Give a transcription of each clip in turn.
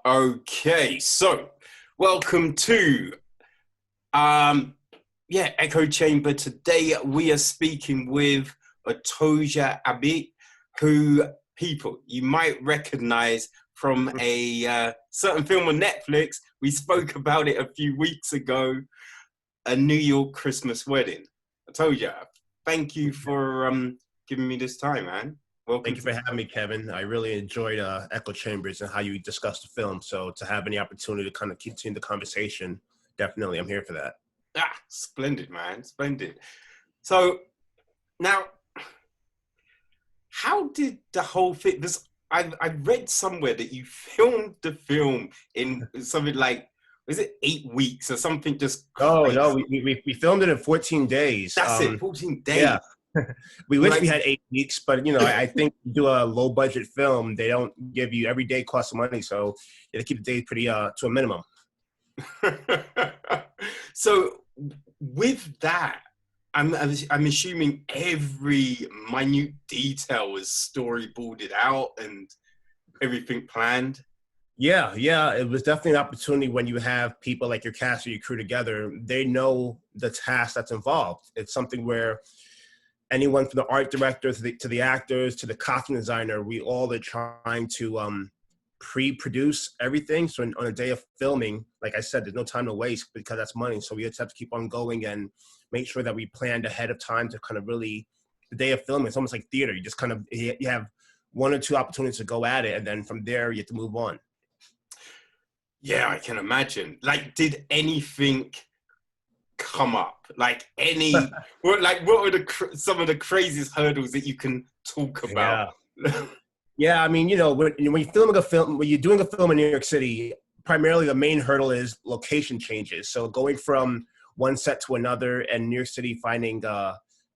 Okay, so welcome to um Echo Chamber. Today we are speaking with Otoja Abit, who people you might recognize from a certain film on Netflix. We spoke about it a few weeks ago, A New York Christmas Wedding. Otoja, thank you for giving me this time, man. Welcome Thank you to for the having me, Kevin. I really enjoyed Echo Chambers and how you discussed the film. So to have any opportunity to kind of continue the conversation, definitely, I'm here for that. splendid, man, splendid. So now how did the whole thing? This I read somewhere that you filmed the film in something like, was it 8 weeks or something just Oh no, crazy? we filmed it in 14 days. That's it, 14 Yeah, days. we wish Like, we had 8 weeks, but I think you do a low budget film, they don't give you every day costs money, so you have to keep the days pretty to a minimum. so with that, I'm assuming every minute detail was storyboarded out and everything planned. Yeah, it was definitely an opportunity when you have people like your cast or your crew together. They know the task that's involved. It's something where anyone from the art director to the actors to the costume designer, we all are trying to pre-produce everything. So on a day of filming, like I said, there's no time to waste because that's money. So we just have to keep on going and make sure that we planned ahead of time to kind of really, the day of filming, it's almost like theater. You just kind of, you have one or two opportunities to go at it. And then from there, you have to move on. Yeah, I can imagine. Like, did anything come up? Like any, what are some of the craziest hurdles that you can talk about? Yeah. Yeah, I mean, when you're filming a film, when you're doing a film in New York City, primarily the main hurdle is location changes. So going from one set to another, and New York City finding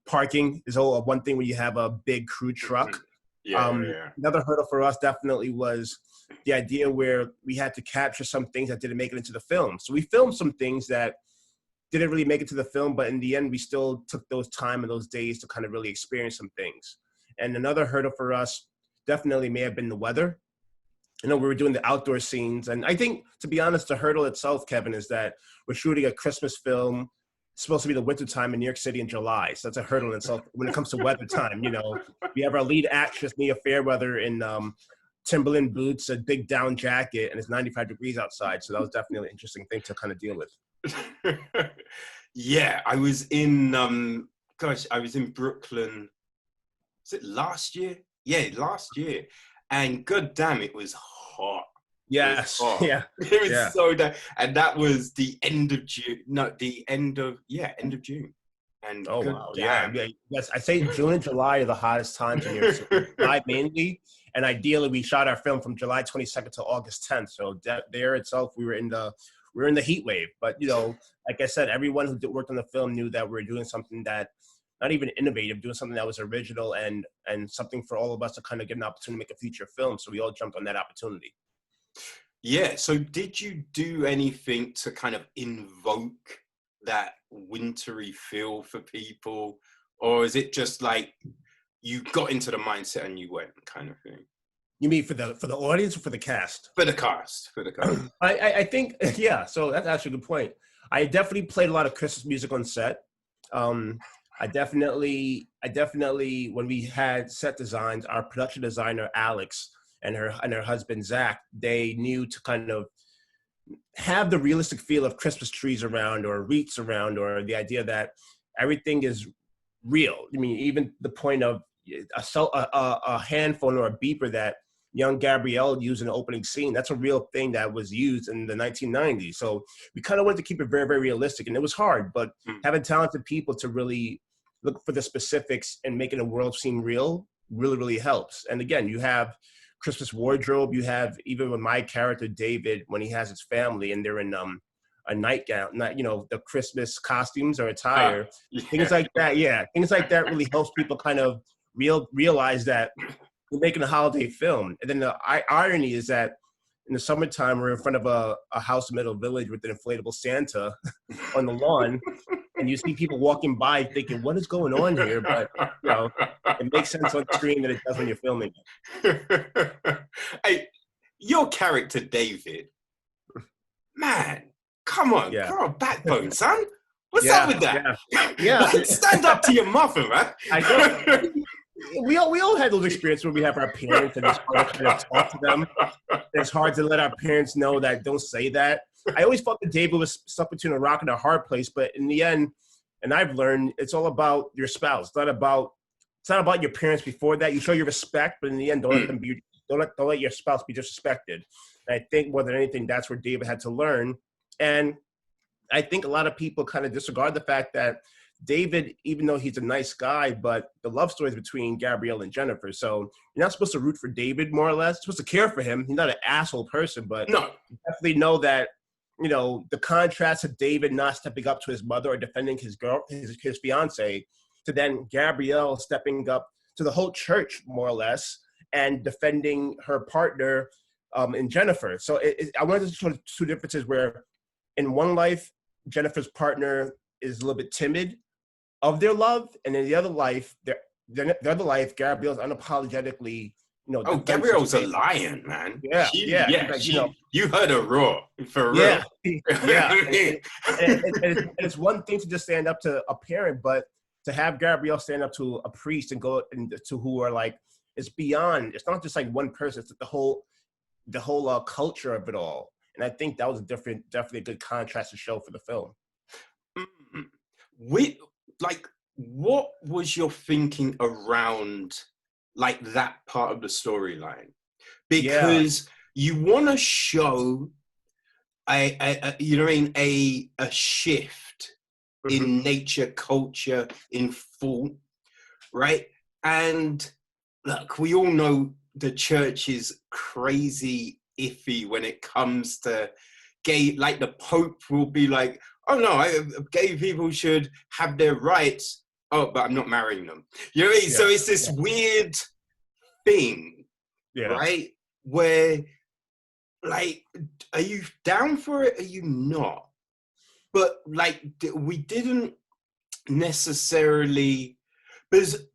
parking is all one thing when you have a big crew truck. Yeah. Another hurdle for us definitely was the idea where we had to capture some things that didn't make it into the film. So we filmed some things that didn't really make it to the film, but in the end, we still took those time and those days to kind of really experience some things. And another hurdle for us definitely may have been the weather. We were doing the outdoor scenes, and I think, to be honest, the hurdle itself, Kevin, is that we're shooting a Christmas film. It's supposed to be the winter time in New York City in July, so that's a hurdle in itself when it comes to weather time. We have our lead actress Mia Fairweather in Timberland boots, a big down jacket, and it's 95 degrees outside. So that was definitely an interesting thing to kind of deal with. Yeah, I was in I was in Brooklyn. Was it last year? Yeah, last year. And god damn, it was hot. It was Yes, hot. yeah, It was yeah. so damn, and that was the end of June. No, the end of June. And Oh good wow, yeah, damn. yeah. Yes, I say June and July are the hottest times in New York City. July mainly, and ideally, we shot our film from July 22nd to August 10th. So there itself, we were in the heat wave. But like I said, everyone who worked on the film knew that we were doing something that not even innovative, doing something that was original and something for all of us to kind of get an opportunity to make a feature film. So we all jumped on that opportunity. Yeah, so did you do anything to kind of invoke that wintry feel for people? Or is it just like you got into the mindset and you went kind of thing? You mean for the audience or for the cast? For the cast, for the cast. I think yeah. So that's actually a good point. I definitely played a lot of Christmas music on set. Um, I definitely when we had set designs, our production designer Alex and her husband Zach, they knew to kind of have the realistic feel of Christmas trees around or wreaths around, or the idea that everything is real. I mean, even the point of a hand phone or a beeper that young Gabrielle used in the opening scene, that's a real thing that was used in the 1990s. So we kind of wanted to keep it very, very realistic. And it was hard, but Mm. having talented people to really look for the specifics and making the world seem real really, really helps. And again, you have Christmas wardrobe. You have, even with my character, David, when he has his family and they're in a nightgown, not, the Christmas costumes or attire, things Yeah. like that. Yeah, things like that really helps people kind of realize that we're making a holiday film. And then the irony is that in the summertime, we're in front of a house in Middle Village with an inflatable Santa on the lawn, and you see people walking by thinking, "What is going on here?" But it makes sense on screen that it does when you're filming. Hey, your character, David, man, come on, Yeah. grow a backbone, son. What's up Yeah. with that? Yeah. Like, stand up to your mother, man. I know. We all had those experiences where we have our parents and it's hard to kind of talk to them. It's hard to let our parents know that don't say that. I always thought that David was stuck between a rock and a hard place, but in the end, and I've learned, it's all about your spouse. It's not about your parents before that. You show your respect, but in the end, don't let your spouse be disrespected. And I think more than anything, that's where David had to learn. And I think a lot of people kind of disregard the fact that David, even though he's a nice guy, but the love story is between Gabrielle and Jennifer. So you're not supposed to root for David, more or less. You're supposed to care for him. He's not an asshole person, but No. you definitely know that, the contrast of David not stepping up to his mother or defending his fiance, to then Gabrielle stepping up to the whole church, more or less, and defending her partner in Jennifer. So I wanted to show two differences where in one life, Jennifer's partner is a little bit timid of their love, and in the other life, Gabrielle's unapologetically, Oh, Gabrielle's a lion, man. Yeah, You heard her roar, for real. Yeah. And it's one thing to just stand up to a parent, but to have Gabrielle stand up to a priest and go to who are like, it's beyond. It's not just like one person. It's the whole culture of it all. And I think that was definitely a good contrast to show for the film. What was your thinking around like that part of the storyline? Because you want to show a shift in nature, culture, in thought, right? And look, we all know the church is crazy iffy when it comes to gay. Like the Pope will be like, oh no, gay people should have their rights. Oh, but I'm not marrying them. You know what I mean? So it's this weird thing, right? Where, like, are you down for it? Are you not? But like, we didn't necessarily, because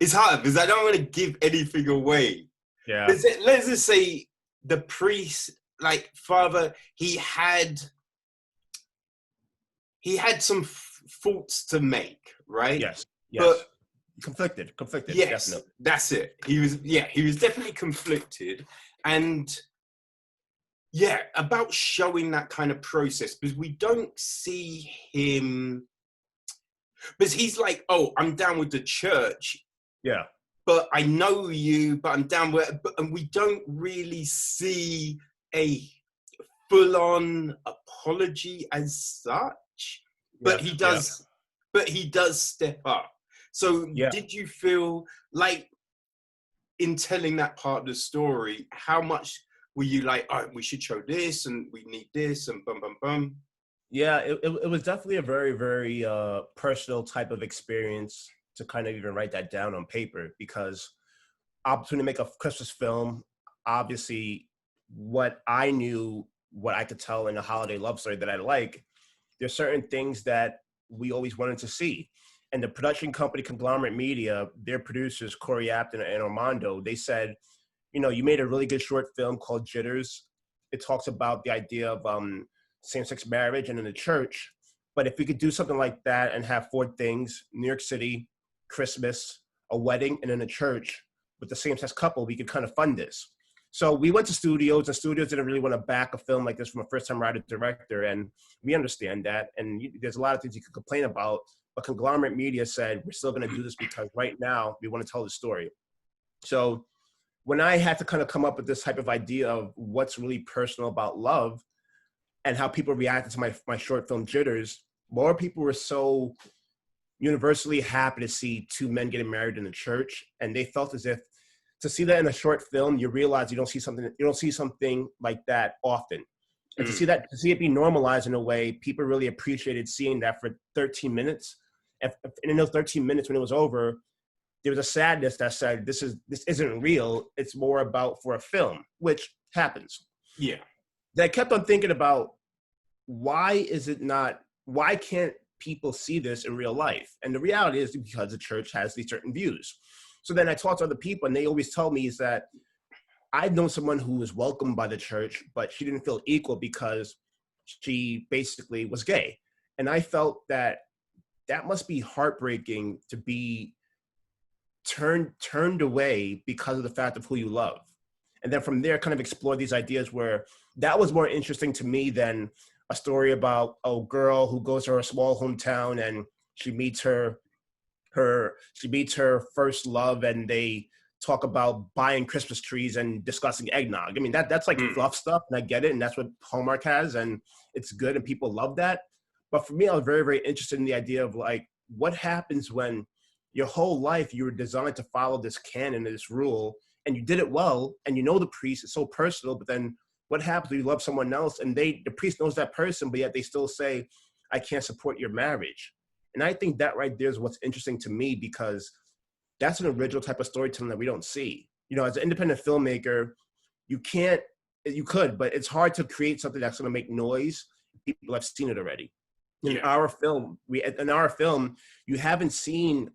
it's hard because I don't want to give anything away. Yeah. Let's just say the priest, like father, he had some thoughts to make, right? Yes. But conflicted. Yes, definitely. That's it. He was definitely conflicted, and about showing that kind of process, because we don't see him, because he's like, oh, I'm down with the church. Yeah. But I know you, but I'm down with it. And we don't really see a full-on apology as such. But he does. But he does step up. So did you feel like, in telling that part of the story, how much were you like, oh, we should show this and we need this and bum bum bum? Yeah, it was definitely a very, very personal type of experience to kind of even write that down on paper, because opportunity to make a Christmas film, obviously what I knew, what I could tell in a holiday love story that I like, there's certain things that we always wanted to see. And the production company Conglomerate Media, their producers, Corey Apton and Armando, they said, you made a really good short film called Jitters. It talks about the idea of same-sex marriage and in the church. But if we could do something like that and have 4 things, New York City, Christmas, a wedding, and in a church with the same-sex couple, we could kind of fund this. So we went to studios, and studios didn't really want to back a film like this from a first-time writer-director, and we understand that. And there's a lot of things you could complain about, but Conglomerate Media said, we're still going to do this because right now we want to tell the story. So when I had to kind of come up with this type of idea of what's really personal about love and how people reacted to my short film Jitters, more people were so universally happy to see 2 men getting married in the church. And they felt as if to see that in a short film, you realize you don't see something like that often. And to see it be normalized in a way, people really appreciated seeing that for 13 minutes. And in those 13 minutes when it was over, there was a sadness that said, this isn't real. It's more about for a film, which happens. Yeah. Then I kept on thinking about why can't people see this in real life? And the reality is because the church has these certain views. So then I talked to other people, and they always tell me is that I've known someone who was welcomed by the church, but she didn't feel equal because she basically was gay. And I felt that that must be heartbreaking to be turned away because of the fact of who you love. And then from there, kind of explore these ideas where that was more interesting to me than a story about a girl who goes to her small hometown and she meets her first love, and they talk about buying Christmas trees and discussing eggnog. I mean, that's like fluff stuff, and I get it, and that's what Hallmark has, and it's good, and people love that. But for me, I was very, very interested in the idea of like, what happens when your whole life you were designed to follow this canon, this rule, and you did it well, and you know the priest is so personal, but then what happens when you love someone else and the priest knows that person, but yet they still say, I can't support your marriage. And I think that right there is what's interesting to me, because that's an original type of storytelling that we don't see. You know, as an independent filmmaker, you could, but it's hard to create something that's going to make noise. People have seen it already. In our film, you haven't seen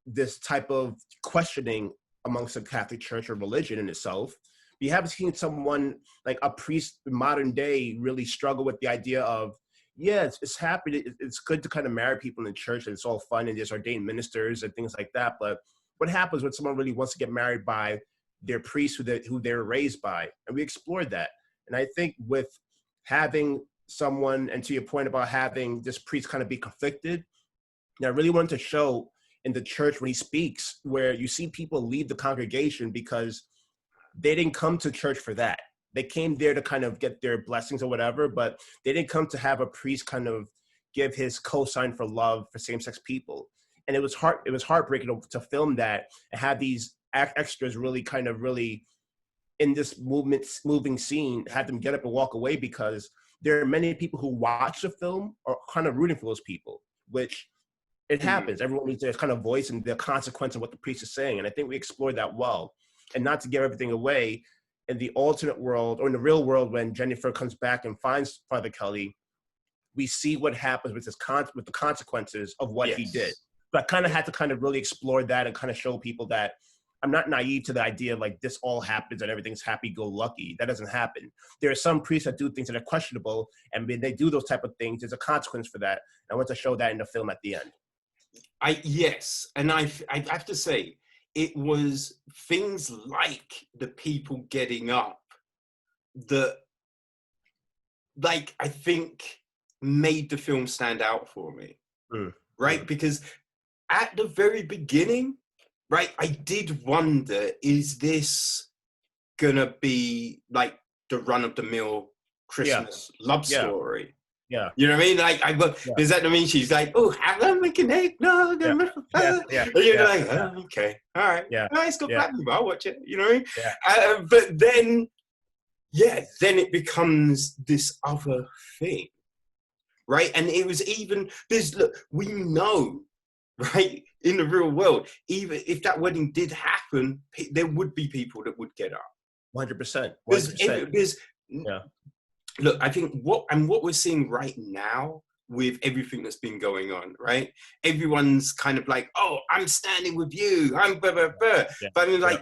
this type of questioning amongst the Catholic Church or religion in itself. You haven't seen someone like a priest in modern day really struggle with the idea of, yeah, it's happy. It's good to kind of marry people in the church, and it's all fun, and there's ordained ministers and things like that. But what happens when someone really wants to get married by their priest who they were raised by? And we explored that. And I think with having someone, and to your point about having this priest kind of be conflicted, and I really wanted to show in the church when he speaks, where you see people leave the congregation because they didn't come to church for that. They came there to kind of get their blessings or whatever, but they didn't come to have a priest kind of give his cosign for love for same-sex people. And it was heartbreaking to film that and have these extras really in this moving scene, have them get up and walk away, because there are many people who watch the film are kind of rooting for those people, which it happens. Everyone needs their kind of voice and the consequence of what the priest is saying. And I think we explored that well. And not to give everything away, in the alternate world, or in the real world, when Jennifer comes back and finds Father Kelly, we see what happens with with the consequences of what he did. But I kind of had to kind of really explore that and kind of show people that I'm not naive to the idea of like this all happens and everything's happy-go-lucky. That doesn't happen. There are some priests that do things that are questionable, and when they do those type of things, there's a consequence for that. And I want to show that in the film at the end. Yes, and I have to say, it was things like the people getting up that, like, I think made the film stand out for me, right? Because at the very beginning, right, I did wonder, is this gonna be like the run-of-the-mill Christmas love story? Yeah. You know what I mean? Like, does that mean she's like, oh, have them making eggnog? And you're like, oh, okay, all right. Yeah. Oh, it's got platinum, I'll watch it. You know what I mean? Yeah. But then, then it becomes this other thing, right? And it was even, look, we know, right, in the real world, even if that wedding did happen, there would be people that would get up. 100%. Look, I think what we're seeing right now with everything that's been going on, right? Everyone's kind of like, oh, I'm standing with you. I'm blah, blah, blah. But I'm like,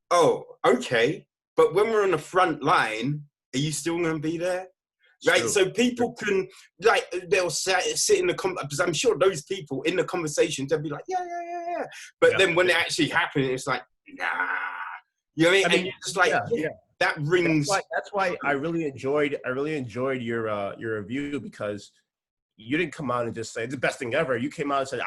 oh, okay. But when we're on the front line, are you still going to be there? Right? So people can, like, they'll sit in the, because I'm sure those people in the conversations, they'll be like, yeah. But then when it actually happens, it's like, nah. You know what I mean? And you're just like, that rings. That's why I really enjoyed your review, because you didn't come out and just say it's the best thing ever. You came out and said,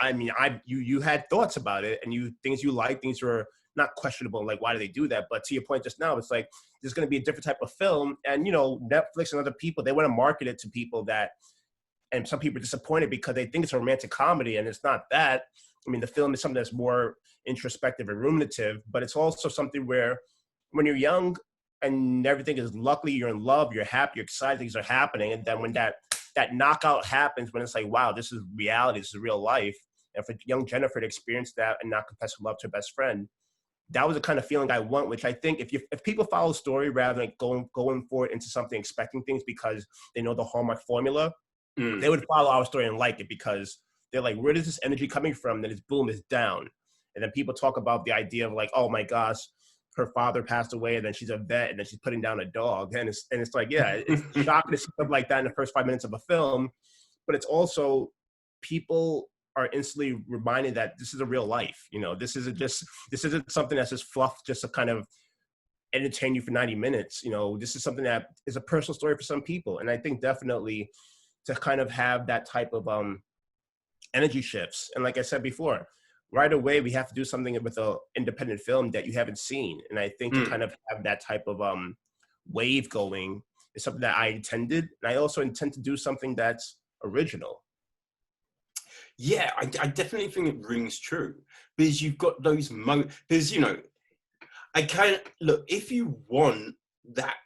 you had thoughts about it, and things you like, things were not questionable, like why do they do that? But to your point just now, it's like there's going to be a different type of film, and Netflix and other people, they want to market it to people that, and some people are disappointed because they think it's a romantic comedy, and it's not that. I mean, the film is something that's more introspective and ruminative, but it's also something where when you're young and everything is, luckily you're in love, you're happy, you're excited, things are happening, and then when that knockout happens, when it's like, wow, this is reality, this is real life, and for young Jennifer to experience that and not confess love to her best friend, that was the kind of feeling I want, which I think if people follow the story rather than going forward into something, expecting things because they know the Hallmark formula, they would follow our story and like it, because they're like, where is this energy coming from? Then it's boom, it's down. And then people talk about the idea of like, oh my gosh, her father passed away, and then she's a vet, and then she's putting down a dog, and it's like, yeah, it's shocking to see stuff like that in the first 5 minutes of a film, but it's also people are instantly reminded that this is a real life. You know, this isn't something that's just fluff just to kind of entertain you for 90 minutes. You know, this is something that is a personal story for some people, and I think definitely to kind of have that type of energy shifts. And like I said before, right away we have to do something with an independent film that you haven't seen, and I think to kind of have that type of wave going is something that I intended, and I also intend to do something that's original. Yeah, I definitely think it rings true, because you've got those moments. Because, you know, I kind of look, if you want that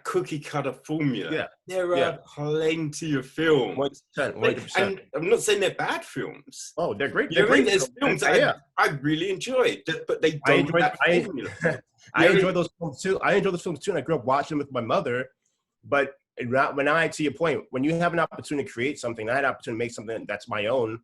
cookie cutter formula, there are plenty of films. 100%. And I'm not saying they're bad films. Oh, they're great. You know what I mean? There's films I really enjoyed, but they don't have that formula. I enjoy those films too. And I grew up watching them with my mother. But when I, to your point, when you have an opportunity to create something, I had an opportunity to make something that's my own.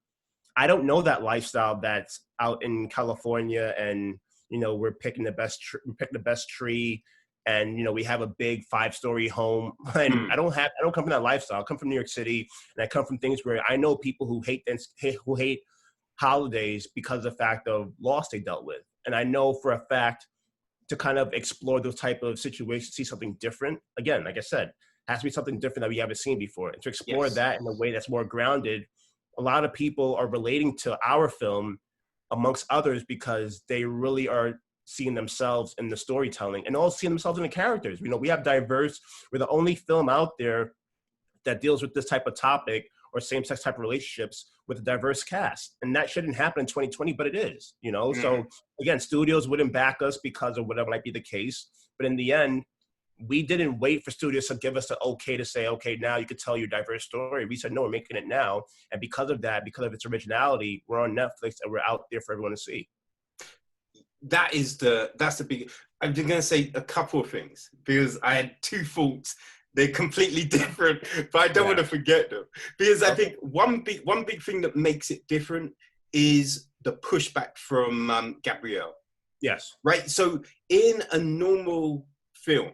I don't know that lifestyle that's out in California, and you know, we're picking the best tree, and you know, we have a big 5-story home. And I don't come from that lifestyle. I come from New York City, and I come from things where I know people who hate holidays because of the fact of loss they dealt with. And I know for a fact to kind of explore those type of situations, see something different. Again, like I said, has to be something different that we haven't seen before. And to explore that in a way that's more grounded, a lot of people are relating to our film amongst others because they really are seeing themselves in the storytelling and also seeing themselves in the characters. You know, we're the only film out there that deals with this type of topic or same-sex type of relationships with a diverse cast. And that shouldn't happen in 2020, but it is, you know? So again, studios wouldn't back us because of whatever might be the case. But in the end, we didn't wait for studios to give us the okay to say, okay, now you could tell your diverse story. We said, no, we're making it now. And because of that, because of its originality, we're on Netflix and we're out there for everyone to see. That's the big, I'm going to say a couple of things because I had two thoughts. They're completely different, but I don't want to forget them. Because I think one big thing that makes it different is the pushback from Gabrielle. Yes. Right? So in a normal film,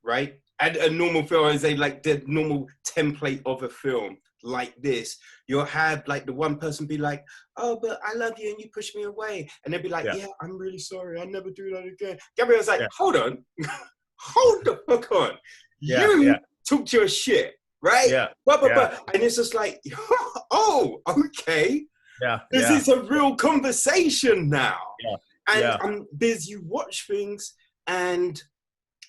right? And a normal film, I say like the normal template of a film like this, you'll have like the one person be like, oh, but I love you and you push me away. And they'll be like, yeah, I'm really sorry. I'll never do that again. Gabrielle's like, hold on. Hold the fuck on. You took your shit, right? And it's just like, oh, okay. This is a real conversation now. And because you watch things and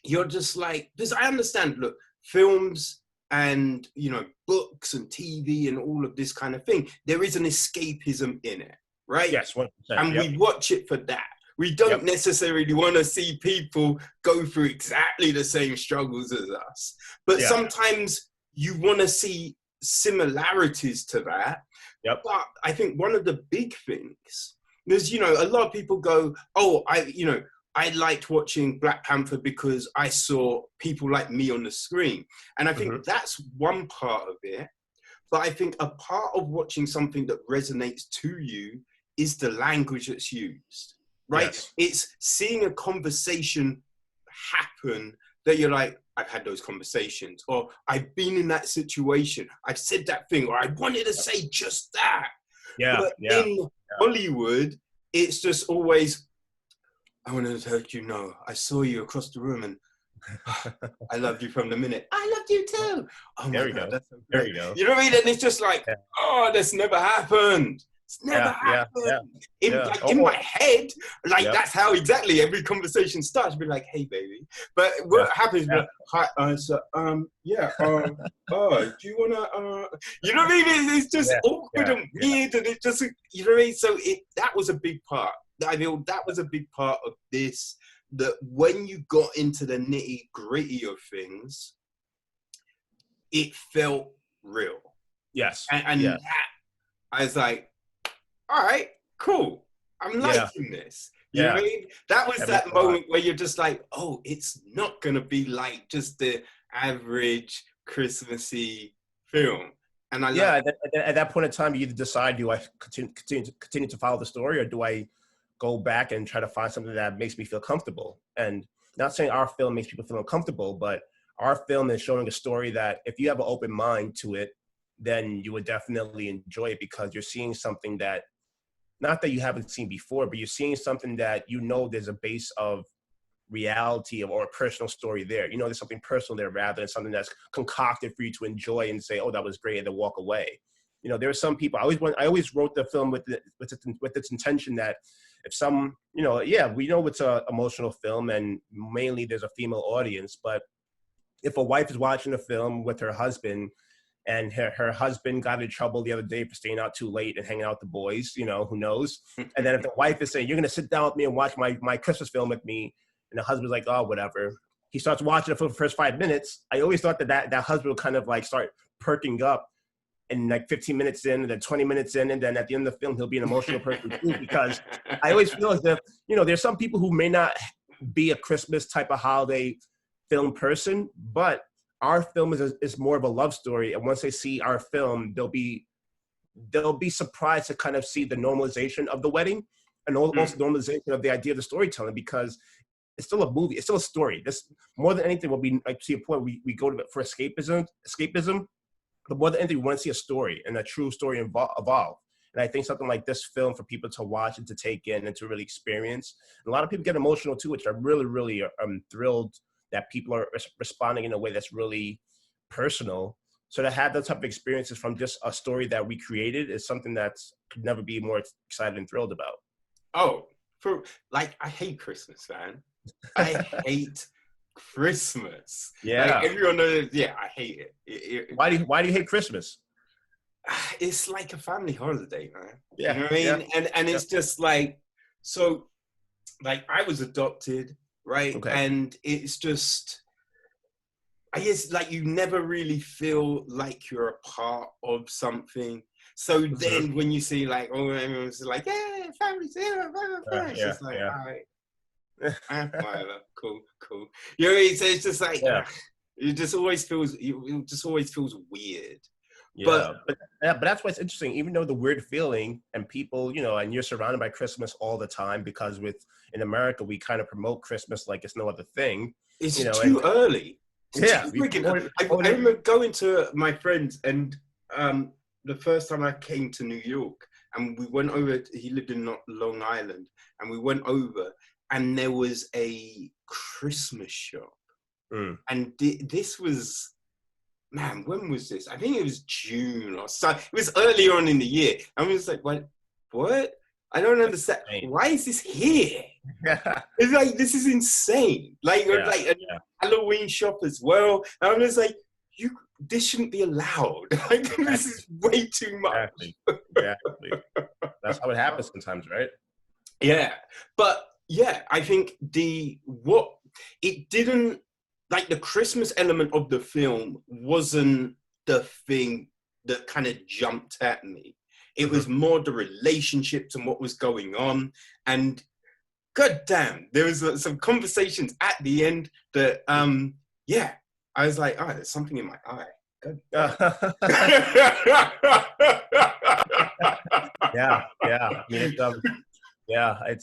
you're just like, because I understand, look, films and, you know, books and TV and all of this kind of thing, there is an escapism in it, right? Yes, 100%. And we watch it for that. We don't necessarily want to see people go through exactly the same struggles as us. But sometimes you want to see similarities to that. But I think one of the big things is, you know, a lot of people go, oh, I liked watching Black Panther because I saw people like me on the screen. And I think that's one part of it. But I think a part of watching something that resonates to you is the language that's used. Right? Yes. It's seeing a conversation happen that you're like, I've had those conversations, or I've been in that situation. I've said that thing, or I wanted to say just that. But in Hollywood, it's just always, I want to let you know, I saw you across the room and I loved you from the minute. I loved you too. Oh my God, that's so great. There you go. You know what I mean? And it's just like, oh, this never happened. It's never happened. In my head, like that's how exactly every conversation starts. Be like, hey, baby. But what happens? Like, hi, do you wanna? You know what I mean? It's just awkward and weird, and it just, you know what I mean? So that was a big part. I feel that was a big part of this. That when you got into the nitty gritty of things, it felt real. Yes. And that, I was like, all right, cool. I'm liking this. You know what I mean? That was that moment where you're just like, oh, it's not going to be like just the average Christmassy film. And at that point in time, you either decide, do I continue to follow the story, or do I go back and try to find something that makes me feel comfortable. And not saying our film makes people feel uncomfortable, but our film is showing a story that if you have an open mind to it, then you would definitely enjoy it, because you're seeing something that, not that you haven't seen before, but you're seeing something that there's a base of reality or a personal story there. There's something personal there rather than something that's concocted for you to enjoy and say, oh, that was great, and then walk away. There are some people, I always wrote the film with its intention that if some, we know it's an emotional film and mainly there's a female audience, but if a wife is watching a film with her husband and her husband got in trouble the other day for staying out too late and hanging out with the boys, who knows? And then if the wife is saying, you're going to sit down with me and watch my Christmas film with me, and the husband's like, oh, whatever. He starts watching it for the first 5 minutes. I always thought that husband would kind of like start perking up, and like 15 minutes in, and then 20 minutes in, and then at the end of the film, he'll be an emotional person too, because I always feel as if, there's some people who may not be a Christmas type of holiday film person, but our film is more of a love story. And once they see our film, they'll be surprised to kind of see the normalization of the wedding and also normalization of the idea of the storytelling, because it's still a movie. It's still a story. This, more than anything, will be, like, to your point, we go to it for escapism, but more than anything, we want to see a story and a true story evolve. And I think something like this film, for people to watch and to take in and to really experience, and a lot of people get emotional too, which I really, really am thrilled that people are responding in a way that's really personal. So to have those type of experiences from just a story that we created is something that's could never be more excited and thrilled about. Oh, I hate Christmas, man. I hate Christmas. Yeah. Like, everyone knows, yeah, I hate it. Why do you hate Christmas? It's like a family holiday, man. Yeah. You know what I mean? Yeah. And it's just like, so, like, I was adopted, right? Okay. And it's just, I guess, like, you never really feel like you're a part of something. So then when you see, like, oh, everyone's like, yeah, family's here, it's just like, all right. Whatever, cool. You know what I mean? So it's just like, it just always feels weird. Yeah, but that's what's interesting. Even though the weird feeling, and people, and you're surrounded by Christmas all the time, because in America we kind of promote Christmas like it's no other thing. It's too early. I remember going to my friends, and the first time I came to New York, and we went over. He lived in Long Island, and we went over, and there was a Christmas shop, and this was. Man, when was this? I think it was June or so. It was early on in the year. I was like, what? I don't understand. Why is this here? It's like, this is insane. Like, like a Halloween shop as well. And I'm just like, this shouldn't be allowed. Like, this is way too much. Exactly. That's how it happens sometimes, right? Yeah. But yeah, I think it didn't, like, the Christmas element of the film wasn't the thing that kind of jumped at me. It was more the relationships and what was going on. And god damn, there was some conversations at the end that, I was like, oh, there's something in my eye. Yeah. I mean,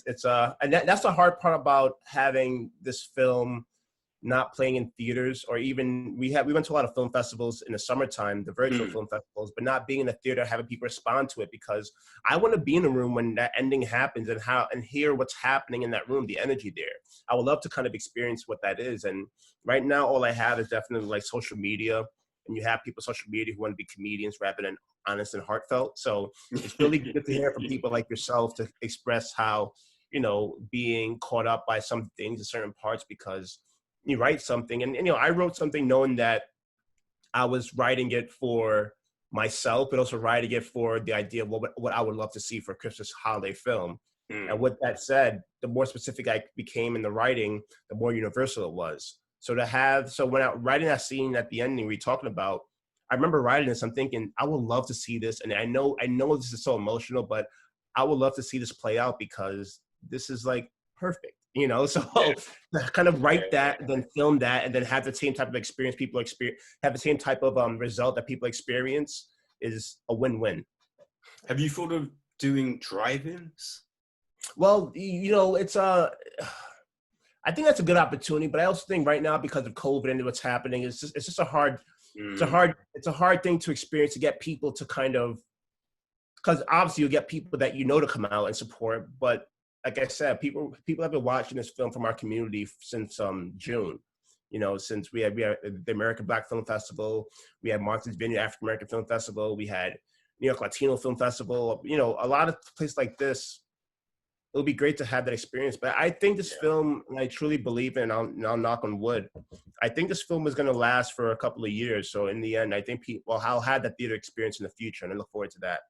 it's and that's the hard part about having this film not playing in theaters, or even we went to a lot of film festivals in the summertime, the virtual film festivals, but not being in a theater, having people respond to it, because I want to be in a room when that ending happens and hear what's happening in that room, the energy there. I would love to kind of experience what that is. And right now, all I have is definitely like social media, and you have people on social media who want to be comedians rather than honest and heartfelt. So it's really good to hear from people like yourself to express how, being caught up by some things in certain parts, because you write something, and I wrote something knowing that I was writing it for myself, but also writing it for the idea of what I would love to see for a Christmas holiday film. And with that said, the more specific I became in the writing, the more universal it was. So when I writing that scene at the ending we're talking about, I remember writing this, I'm thinking, I would love to see this. And I know this is so emotional, but I would love to see this play out, because this is like perfect. So kind of write that, then film that, and then have the same type of experience people have the same type of result that people experience is a win-win. Have you thought of doing drive-ins? Well, it's I think that's a good opportunity, but I also think right now because of COVID and what's happening, it's just Mm, it's a hard thing to experience to get people to kind of, because obviously you get people that to come out and support, but like I said, people have been watching this film from our community since June. Since we had the American Black Film Festival, we had Martha's Vineyard African American Film Festival, we had New York Latino Film Festival. A lot of places like this. It would be great to have that experience. But I think this yeah. film, and I truly believe in, I'll knock on wood, I think this film is going to last for a couple of years. So in the end, I think people, I'll have that theater experience in the future, and I look forward to that.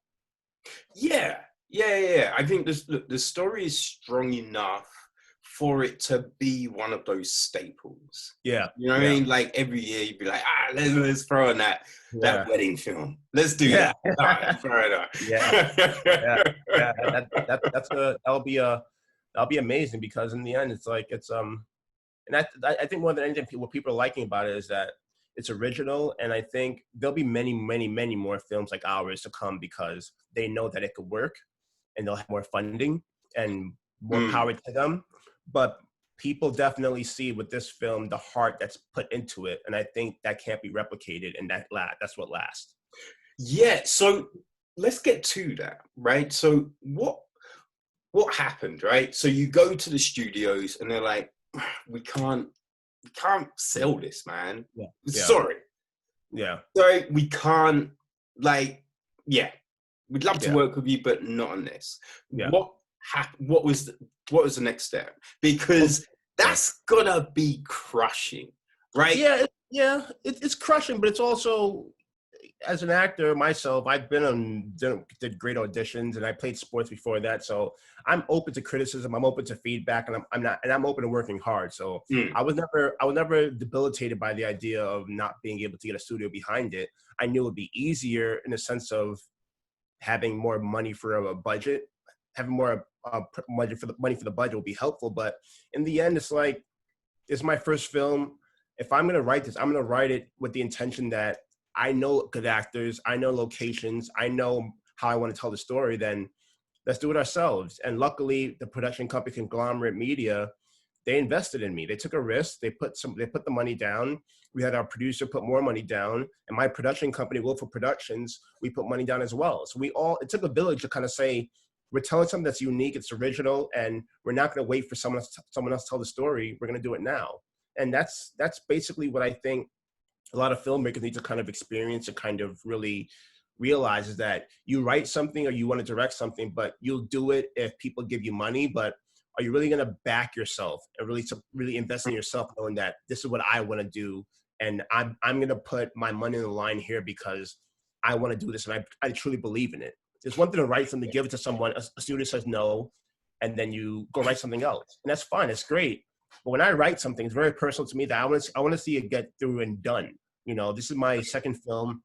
Yeah, yeah. I think this look, the story is strong enough for it to be one of those staples. Yeah, You know what I yeah, mean? Like every year you'd be like, let's throw on that yeah, wedding film. Let's do yeah, that. All right, throw yeah, yeah, it yeah. on. That'll be amazing, because in the end, and I think more than anything, what people are liking about it is that it's original, and I think there'll be many, many, many more films like ours to come, because they know that it could work, and they'll have more funding and more Mm. power to them. But people definitely see with this film the heart that's put into it, and I think that can't be replicated, and that's what lasts. Yeah, so let's get to that, right? So what happened, right? So you go to the studios and they're like, we can't sell this, man. Yeah, yeah, Sorry. yeah, Sorry, we can't, like, yeah, we'd love to yeah, work with you, but not on this. yeah. What was the next step? Well, Because yeah. that's gonna be crushing, right? It's crushing, but it's also, as an actor myself, I've been did great auditions, and I played sports before that, so I'm open to criticism. I'm open to feedback, and I'm open to working hard. So Mm, I was never debilitated by the idea of not being able to get a studio behind it. I knew it would be easier in the sense of having more money for a budget, having more money for the budget will be helpful. But in the end, it's like, it's my first film. If I'm gonna write this, I'm gonna write it with the intention that I know good actors, I know locations, I know how I want to tell the story. Then let's do it ourselves. And luckily, the production company Conglomerate Media, they invested in me. They took a risk. They put the money down. We had our producer put more money down, and my production company, Willful Productions, we put money down as well. So it took a village to kind of say, we're telling something that's unique, it's original, and we're not going to wait for someone else to tell the story. We're going to do it now. And that's basically what I think a lot of filmmakers need to kind of experience and kind of really realize, is that you write something or you want to direct something, but you'll do it if people give you money. But are you really going to back yourself and really invest in yourself, knowing that this is what I want to do, and I'm going to put my money on the line here because I want to do this, and I truly believe in it. There's one thing to write something, give it to someone, a studio says no, and then you go write something else, and that's fine, it's great. But when I write something, it's very personal to me, that I want to see it get through and done. This is my second film.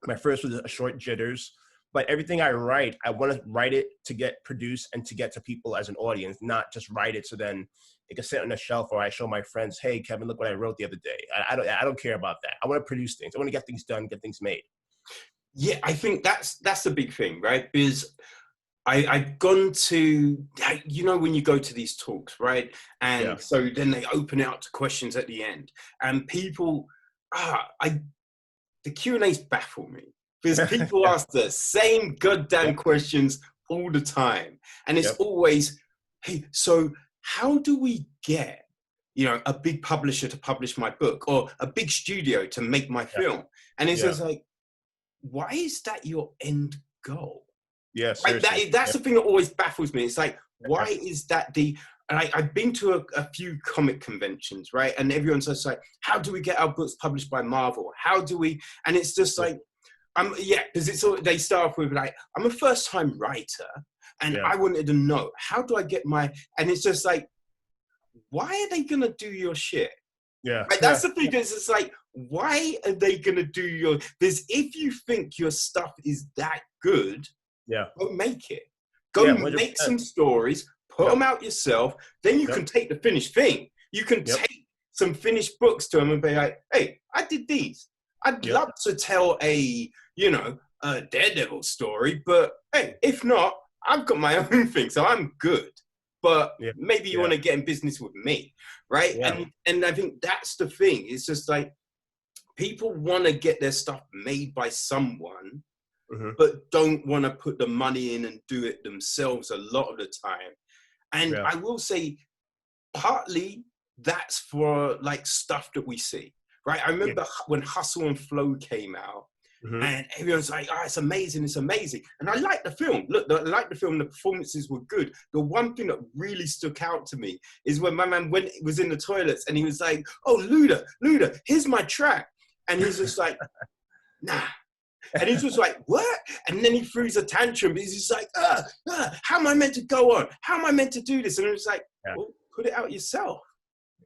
My first was a short, Jitters. But everything I write, I want to write it to get produced and to get to people as an audience, not just write it so then it can sit on a shelf, or I show my friends, hey, Kevin, look what I wrote the other day. I don't care about that. I want to produce things. I want to get things done, get things made. yeah, I think that's the big thing, right? Because I've gone to, when you go to these talks, right? Yeah. And so then they open it up to questions at the end, and people, the Q&As baffle me, because people Yeah. ask the same goddamn Yep. questions all the time, and it's Yep. always, hey, so how do we get, a big publisher to publish my book, or a big studio to make my Yeah. film? And it's Yeah. just like, why is that your end goal? Yeah. Like Seriously. that's Yeah. the thing that always baffles me. It's like, why Yeah. is that the? And I've been to a few comic conventions, right? And everyone's just like, how do we get our books published by Marvel? How do we? And it's just like, because it's all, they start off with like, I'm a first time writer, and Yeah. I wanted to know, how do I get my? And it's just like, why are they gonna do your shit? Yeah. Like, Yeah. that's the thing. It's like, why are they gonna do your? Because if you think your stuff is that good, Yeah. go make it. Go Yeah. make 100%. some stories, put Yep. them out yourself. Then you Yep. can take the finished thing. You can Yep. take some finished books to them and be like, hey, I did these. I'd Yep. love to tell a Daredevil story, but hey, if not, I've got my own thing, so I'm good. but Yeah. maybe you want to get in business with me, right? Yeah. And I think that's the thing. It's just like people want to get their stuff made by someone, but don't want to put the money in and do it themselves a lot of the time. And Yeah. I will say, partly that's for like stuff that we see, right? I remember when Hustle and Flow came out, and everyone's like, oh, it's amazing, it's amazing. And I like the film. Look, I like the film, the performances were good. The one thing that really stuck out to me is when my man was in the toilets and he was like, oh, Luda, here's my track. And he's just like, nah. And he's just like, what? And then he throws a tantrum. He's just like, how am I meant to go on? How am I meant to do this? And it was like, well, put it out yourself.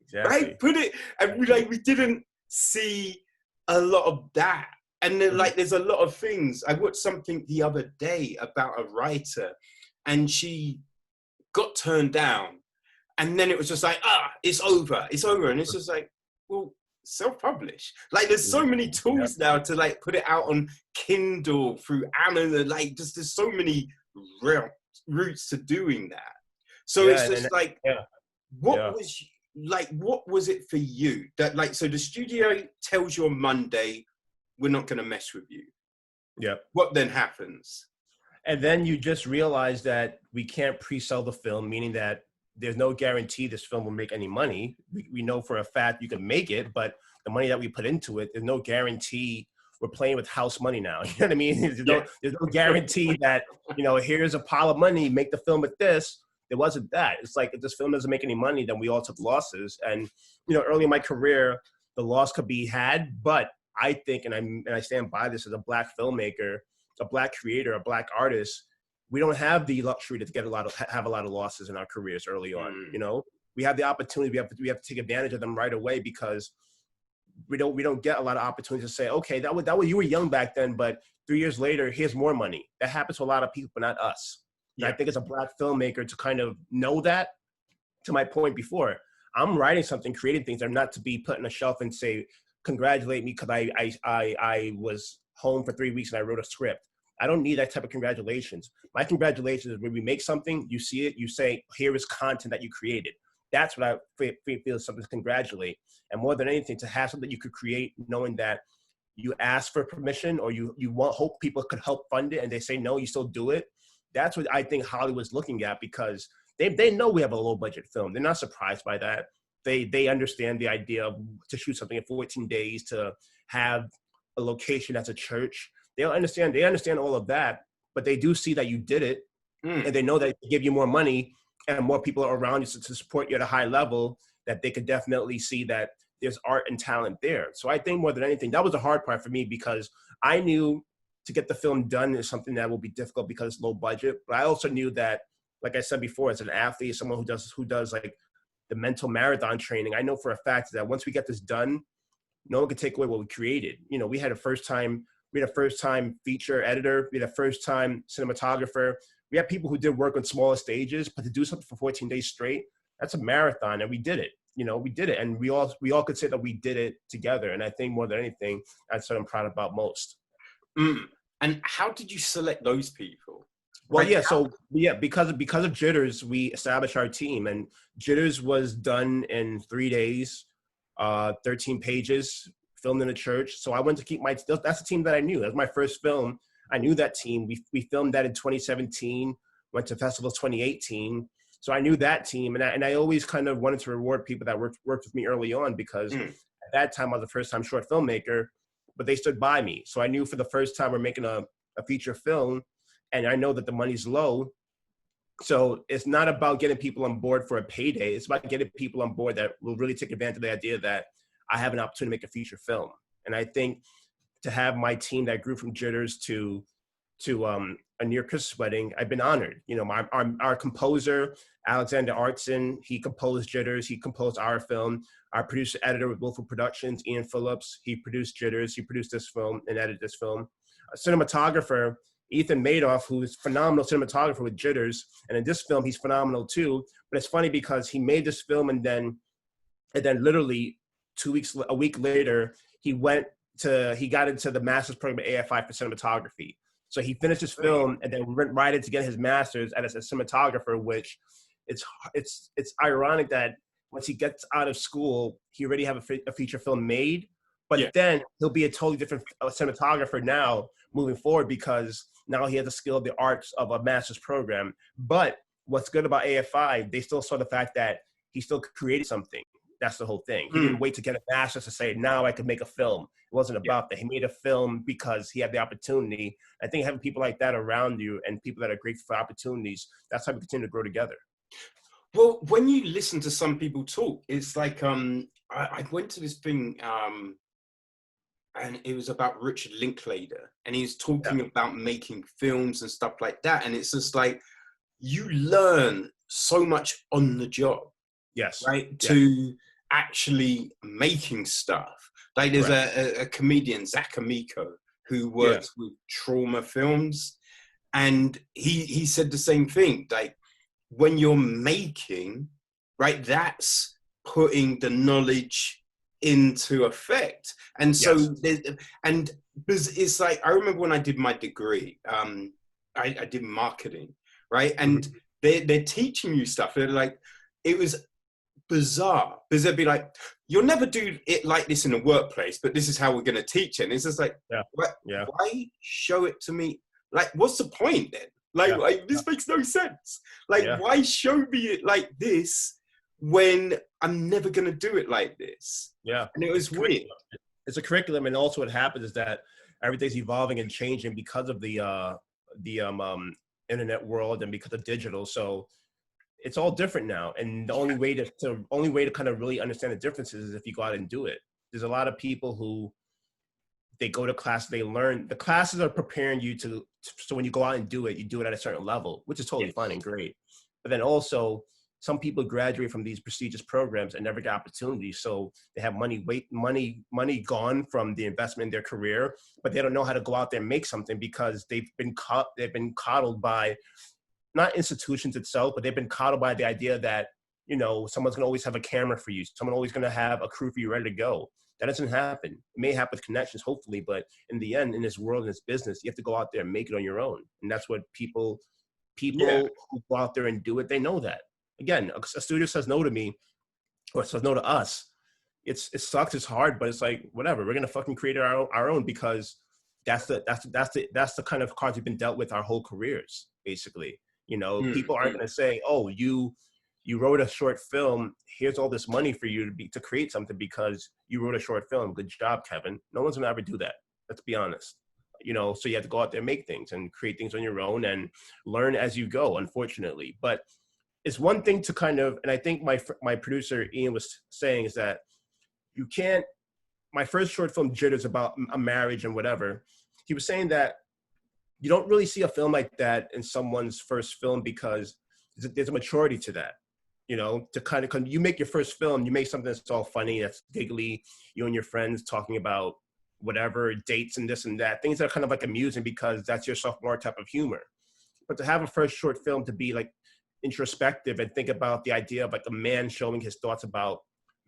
Exactly. Right? Put it, and we didn't see a lot of that. And then, like, there's a lot of things. I watched something the other day about a writer, and she got turned down. And then it was just like, it's over. And it's just like, well, self-publish. Like, there's so many tools now to like put it out on Kindle, through Amazon. Like, just there's so many routes to doing that. So it's just like, what was it for you that, like, so the studio tells you on Monday, we're not going to mess with you. Yeah. What then happens? And then you just realize that we can't pre-sell the film, meaning that there's no guarantee this film will make any money. We know for a fact you can make it, but the money that we put into it, there's no guarantee. We're playing with house money now. You know what I mean? There's no guarantee that, here's a pile of money, make the film with this. There wasn't that. It's like, if this film doesn't make any money, then we all took losses. And, early in my career, the loss could be had, but I think, and I stand by this as a Black filmmaker, a Black creator, a Black artist, we don't have the luxury to have a lot of losses in our careers early on. We have the opportunity. We have to take advantage of them right away, because we don't get a lot of opportunities to say, okay, that was you were young back then, but 3 years later, here's more money. That happens to a lot of people, but not us. Yeah. I think as a Black filmmaker to kind of know that, to my point before, I'm writing something, creating things that are not to be put on a shelf and say, congratulate me because I was home for 3 weeks and I wrote a script. I don't need that type of congratulations. My congratulations is when we make something, you see it, you say, here is content that you created. That's what I feel something to congratulate. And more than anything, to have something you could create knowing that you ask for permission, or you hope people could help fund it, and they say no, you still do it. That's what I think Hollywood's looking at, because they know we have a low budget film. They're not surprised by that. They understand the idea of to shoot something in 14 days, to have a location that's a church. They understand all of that, but they do see that you did it, and they know that they give you more money and more people are around you to support you at a high level, that they could definitely see that there's art and talent there. So I think more than anything, that was the hard part for me, because I knew to get the film done is something that will be difficult because it's low budget. But I also knew that, like I said before, as an athlete, someone who does like the mental marathon training, I know for a fact that once we get this done, no one can take away what we created. We had a first time feature editor, we had a first time cinematographer. We had people who did work on smaller stages, but to do something for 14 days straight, that's a marathon, and we did it. We did it, and we all could say that we did it together. And I think more than anything, that's what I'm proud about most. And how did you select those people? Well, because of Jitters, we established our team, and Jitters was done in 3 days, 13 pages, filmed in a church. So I went to keep that's the team that I knew. That was my first film. I knew that team. We filmed that in 2017, went to festivals 2018. So I knew that team. And I always kind of wanted to reward people that worked with me early on, because at that time I was a first time short filmmaker, but they stood by me. So I knew for the first time we're making a feature film, and I know that the money's low. So it's not about getting people on board for a payday. It's about getting people on board that will really take advantage of the idea that I have an opportunity to make a feature film. And I think to have my team that grew from Jitters to a near Christmas wedding, I've been honored. Our composer, Alexander Artson, he composed Jitters, he composed our film. Our producer editor with Willful Productions, Ian Phillips, he produced Jitters, he produced this film and edited this film. A cinematographer, Ethan Madoff, who is phenomenal cinematographer with Jitters, and in this film he's phenomenal too. But it's funny because he made this film, and then literally a week later, he got into the master's program at AFI for cinematography. So he finished his film and then went right in to get his master's as a cinematographer, which it's ironic that once he gets out of school, he already have a feature film made, but Yeah. then he'll be a totally different cinematographer now moving forward because now he has the skill of the arts of a master's program. But what's good about AFI, they still saw the fact that he still created something. That's the whole thing. He didn't wait to get a master's to say, now I can make a film. It wasn't about that. He made a film because he had the opportunity. I think having people like that around you and people that are grateful for opportunities, that's how we continue to grow together. Well, when you listen to some people talk, it's like I went to this thing and it was about Richard Linklater, and he's talking about making films and stuff like that, and it's just like you learn so much on the job. Yes. Right. To actually making stuff. Like there's a comedian, Zach Amico, who works with trauma films. And he said the same thing. Like when you're making, right, that's putting the knowledge into effect. And so and because it's like, I remember when I did my degree, I did marketing, right? And they're teaching you stuff. They're like, it was bizarre because they'd be like, you'll never do it like this in a workplace, but this is how we're going to teach it. And it's just like, why show it to me? Like, what's the point then? Like this makes no sense. Like, why show me it like this when I'm never going to do it like this? Yeah. And it was weird. It's a curriculum. And also what happens is that everything's evolving and changing because of the internet world and because of digital. So it's all different now, and the only way to kind of really understand the differences is if you go out and do it. There's a lot of people who they go to class, they learn. The classes are preparing you so when you go out and do it at a certain level, which is totally fine and great. But then also, some people graduate from these prestigious programs and never get opportunities, so they have money gone from the investment in their career, but they don't know how to go out there and make something because they've been coddled by, not institutions itself, but they've been coddled by the idea that, you know, someone's gonna always have a camera for you. Someone always gonna have a crew for you ready to go. That doesn't happen. It may happen with connections, hopefully, but in the end, in this world, in this business, you have to go out there and make it on your own. And that's what people who go out there and do it, they know that. Again, a studio says no to me, or says no to us. It sucks, it's hard, but it's like, whatever, we're gonna fucking create our own because that's the kind of cards we've been dealt with our whole careers, basically. You know, people aren't going to say, "Oh, you wrote a short film. Here's all this money for you to create something because you wrote a short film. Good job, Kevin." No one's going to ever do that. Let's be honest. You know, so you have to go out there and make things and create things on your own and learn as you go. Unfortunately, but it's one thing to kind of, and I think my producer Ian was saying is that you can't. My first short film, Jitters, about a marriage and whatever. He was saying that you don't really see a film like that in someone's first film because there's a maturity to that, you know, to kind of, you make your first film, you make something that's all funny, that's giggly, you and your friends talking about whatever, dates and this and that, things that are kind of like amusing because that's your sophomore type of humor. But to have a first short film to be like introspective and think about the idea of like a man showing his thoughts about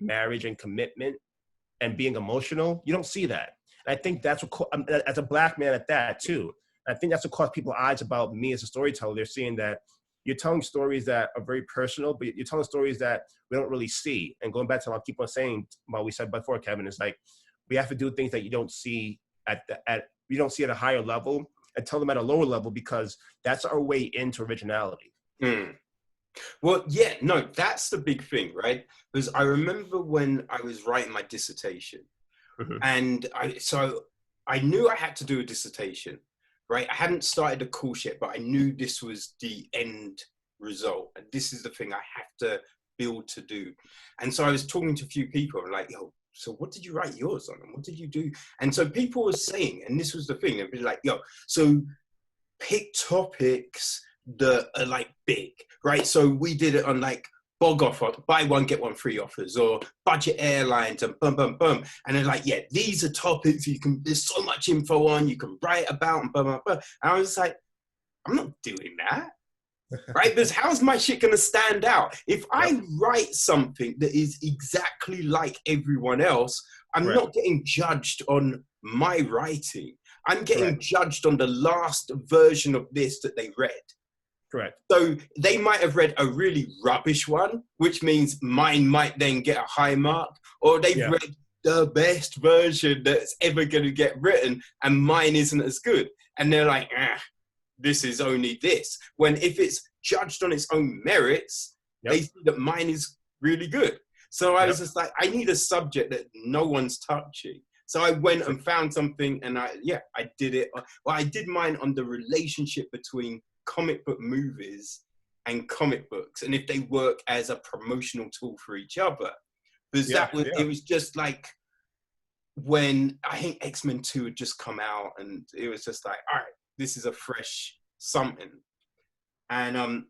marriage and commitment and being emotional, you don't see that. And I think that's what, as a Black man at that too, I think that's what caught people eyes about me as a storyteller. They're seeing that you're telling stories that are very personal, but you're telling stories that we don't really see. And going back to what I keep on saying, what we said before, Kevin, is like, we have to do things that you don't see at a higher level and tell them at a lower level because that's our way into originality. Well, yeah, no, that's the big thing, right? Because I remember when I was writing my dissertation and I knew I had to do a dissertation. Right, I hadn't started a course yet, but I knew this was the end result, and this is the thing I have to build to do. And so I was talking to a few people, and like, yo, so what did you write yours on, and what did you do? And so people were saying, and this was the thing, they'd be like, yo, so pick topics that are like big, right? So we did it on like bog offer, buy one, get one free offers, or budget airlines and boom, boom, boom. And they're like, yeah, these are topics there's so much info on, you can write about and boom, boom, boom. And I was like, I'm not doing that, right? Because how's my shit gonna stand out? If I write something that is exactly like everyone else, I'm not getting judged on my writing. I'm getting judged on the last version of this that they read. Correct. So they might have read a really rubbish one, which means mine might then get a high mark, or they've Yeah. read the best version that's ever going to get written, and mine isn't as good. And they're like, this is only this. When if it's judged on its own merits, they see that mine is really good. So I was just like, I need a subject that no one's touching. So I went and found something, and I did it. Well, I did mine on the relationship between comic book movies and comic books, and if they work as a promotional tool for each other. Because it was just like when I think X-Men 2 had just come out, and it was just like, all right, this is a fresh something. And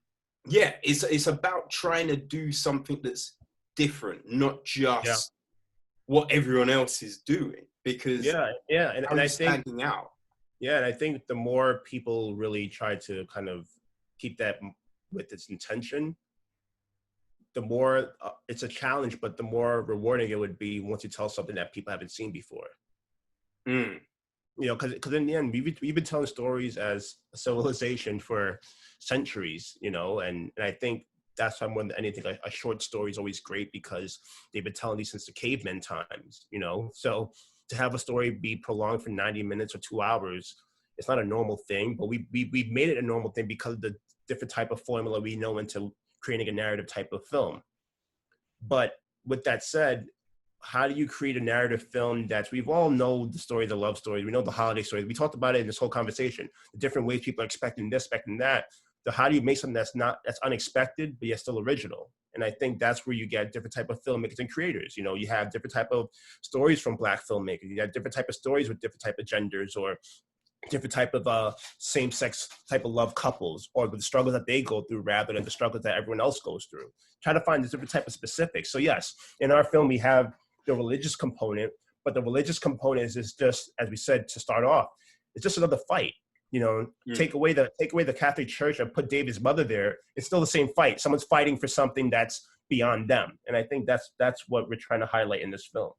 it's about trying to do something that's different, not just what everyone else is doing, because and I think standing out. Yeah, and I think the more people really try to kind of keep that with its intention, the more it's a challenge, but the more rewarding it would be once you tell something that people haven't seen before. You know, because in the end, we've been telling stories as a civilization for centuries, you know, and I think that's why more than anything, a short story is always great, because they've been telling these since the caveman times, you know. So to have a story be prolonged for 90 minutes or 2 hours, it's not a normal thing, but we've made it a normal thing because of the different type of formula we know into creating a narrative type of film. But with that said, how do you create a narrative film we've all know the story, the love stories, we know the holiday stories. We talked about it in this whole conversation, the different ways people are expecting this, expecting that. So how do you make something that's unexpected, but yet still original? And I think that's where you get different type of filmmakers and creators. You know, you have different type of stories from Black filmmakers. You have different type of stories with different type of genders, or different type of same-sex type of love couples, or the struggles that they go through rather than the struggles that everyone else goes through. Try to find this different type of specifics. So yes, in our film, we have the religious component, but the religious component is just, as we said to start off, it's just another fight. You know, take away the Catholic Church and put David's mother there. It's still the same fight. Someone's fighting for something that's beyond them, and I think that's what we're trying to highlight in this film.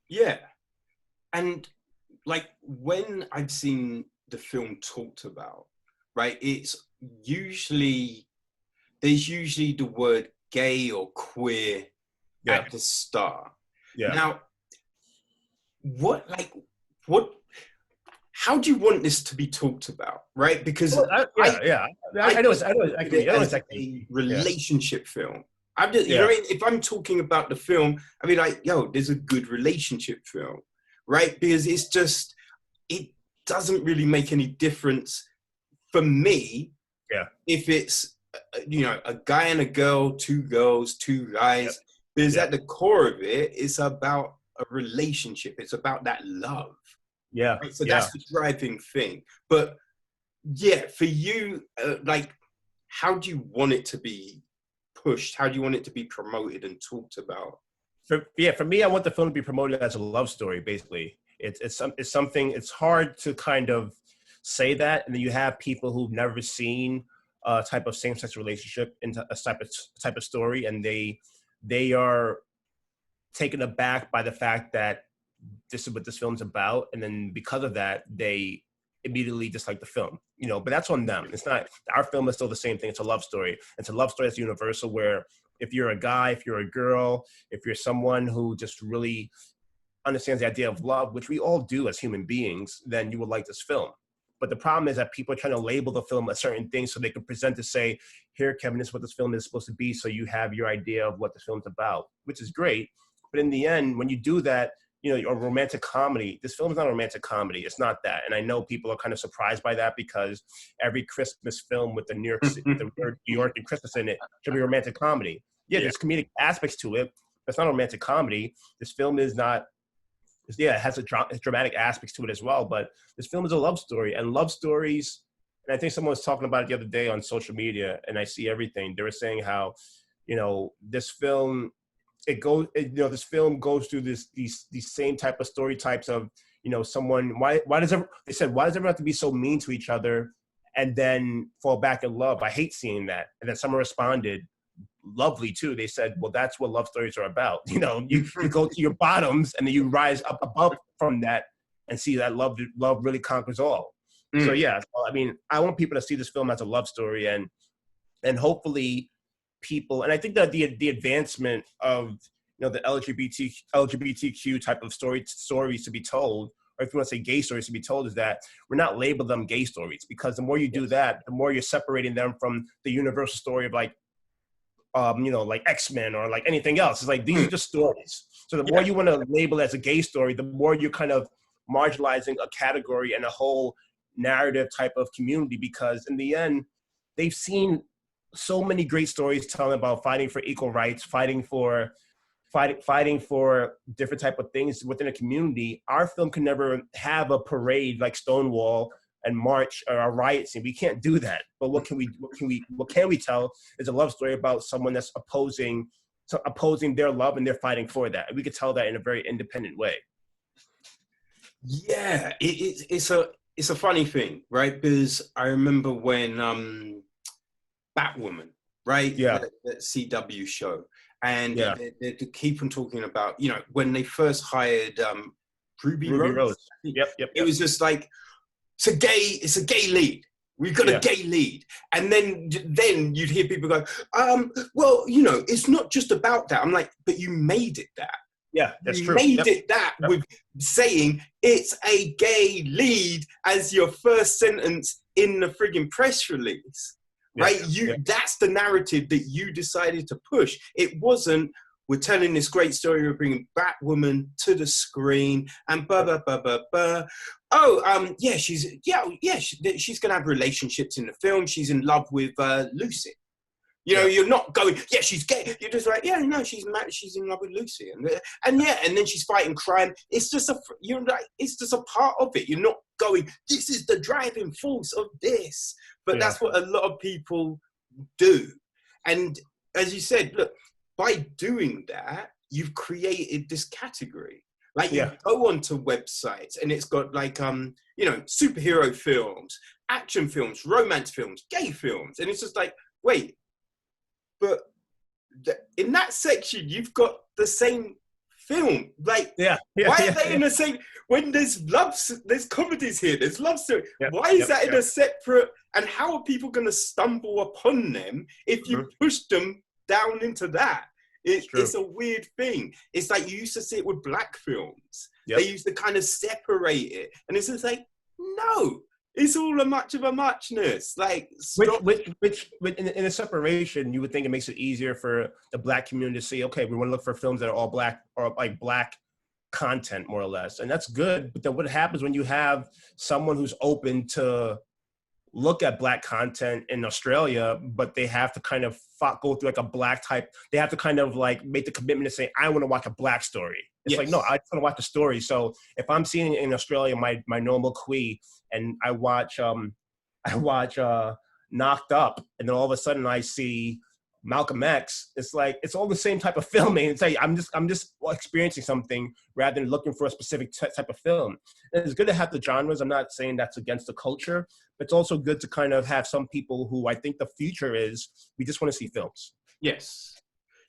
Yeah, and like when I've seen the film talked about, right? It's usually there's usually the word gay or queer at the start. Yeah. Now, how do you want this to be talked about, right? Because I know exactly. A relationship film. You know, if I'm talking about the film, I'd be like, yo, there's a good relationship film, right? Because it doesn't really make any difference for me. If it's, you know, a guy and a girl, two girls, two guys, because at the core of it, it's about a relationship. It's about that love. Right? So that's the driving thing. But for you, like, how do you want it to be pushed? How do you want it to be promoted and talked about? For me, I want the film to be promoted as a love story. Basically, it's something. It's hard to kind of say that, and then you have people who've never seen a type of same-sex relationship into a type of story, and they are taken aback by the fact that this is what this film's about, and then because of that, they immediately dislike the film. You know, but that's on them. It's not. Our film is still the same thing. It's a love story. It's a love story that's universal, where if you're a guy, if you're a girl, if you're someone who just really understands the idea of love, which we all do as human beings, then you will like this film. But the problem is that people are trying to label the film a certain thing so they can present to say, here, Kevin, this is what this film is supposed to be, so you have your idea of what the film's about, which is great. But in the end, when you do that, you know, a romantic comedy, this film is not a romantic comedy. It's not that. And I know people are kind of surprised by that, because every Christmas film with the New York and Christmas in it should be a romantic comedy. There's comedic aspects to it, but it's not a romantic comedy. This film is not, it has dramatic aspects to it as well, but this film is a love story. And love stories, and I think someone was talking about it the other day on social media, and I see everything. They were saying how, you know, this film, this film goes through these same type of story types of, you know, someone, why does everyone have to be so mean to each other and then fall back in love? I hate seeing that. And then someone responded, lovely too. They said, well, that's what love stories are about. You know, you go to your bottoms and then you rise up above from that and see that love really conquers all. So Mm. yeah, I mean, I want people to see this film as a love story, and hopefully people, and I think that the advancement of, the LGBTQ type of stories to be told, or if you want to say gay stories to be told, is that we're not label them gay stories, because the more you do Yes. that, the more you're separating them from the universal story of like like X-Men or like anything else. It's like, these are Mm. just stories. So the more Yeah. you want to label as a gay story, the more you're kind of marginalizing a category and a whole narrative type of community, because in the end, they've seen so many great stories telling about fighting for equal rights, fighting for different type of things within a community. Our film can never have a parade like Stonewall and march or a riot scene. We can't do that. But what can we tell is a love story about someone that's opposing their love, and they're fighting for that. And we could tell that in a very independent way. Yeah, it's a funny thing, right? Because I remember when Batwoman, right, Yeah, that CW show, and yeah. they keep on talking about, when they first hired Ruby Ruby Rose. Rose. Yep, yep, It yep. was just like, it's a gay lead. We've got a Yeah, gay lead, and then you'd hear people go, well, it's not just about that. I'm like, but you made it that. yeah. That's You true. made Yep, it that yep. with saying it's a gay lead as your first sentence in the frigging press release, Yeah, right? yeah. That's the narrative that you decided to push. It wasn't, we're telling this great story, we're bringing Batwoman to the screen and blah blah blah blah blah. Oh, yeah, she's gonna have relationships in the film. She's in love with Lucy. Yeah. You're not going, yeah, she's gay. You're just like, yeah, no, she's mad, she's in love with Lucy, and yeah, and then she's fighting crime. It's just a part of it. You're not going, this is the driving force of this. But Yeah. that's what a lot of people do. And as you said, look, by doing that, you've created this category. Like, you Yeah. go onto websites and it's got like superhero films, action films, romance films, gay films, and it's just like, wait, but in that section you've got the same film. Like, Yeah. Yeah. why are Yeah. they in Yeah. the same, when there's comedies here, there's love story, Yep. why is Yep. that in Yep. a separate, and how are people going to stumble upon them if you Mhm. push them down into that? It's true. It's a weird thing. It's like, you used to see it with black films. Yep. They used to kind of separate it, and it's just like, no, it's all a much of a muchness. Like, stop. Which in a separation, you would think it makes it easier for the black community to see, okay, we want to look for films that are all black, or like black content, more or less. And that's good. But then what happens when you have someone who's open to look at black content in Australia, but they have to kind of go through like a black type, they have to kind of like make the commitment to say, I want to watch a black story. It's like, no, Yes. I just want to watch the story. So if I'm seeing in Australia my normal Quee, and I watch Knocked Up, and then all of a sudden I see Malcolm X, it's like, it's all the same type of filming. It's like, I'm just experiencing something rather than looking for a specific type of film. And it's good to have the genres. I'm not saying that's against the culture, but it's also good to kind of have some people who, I think the future is, we just want to see films. Yes.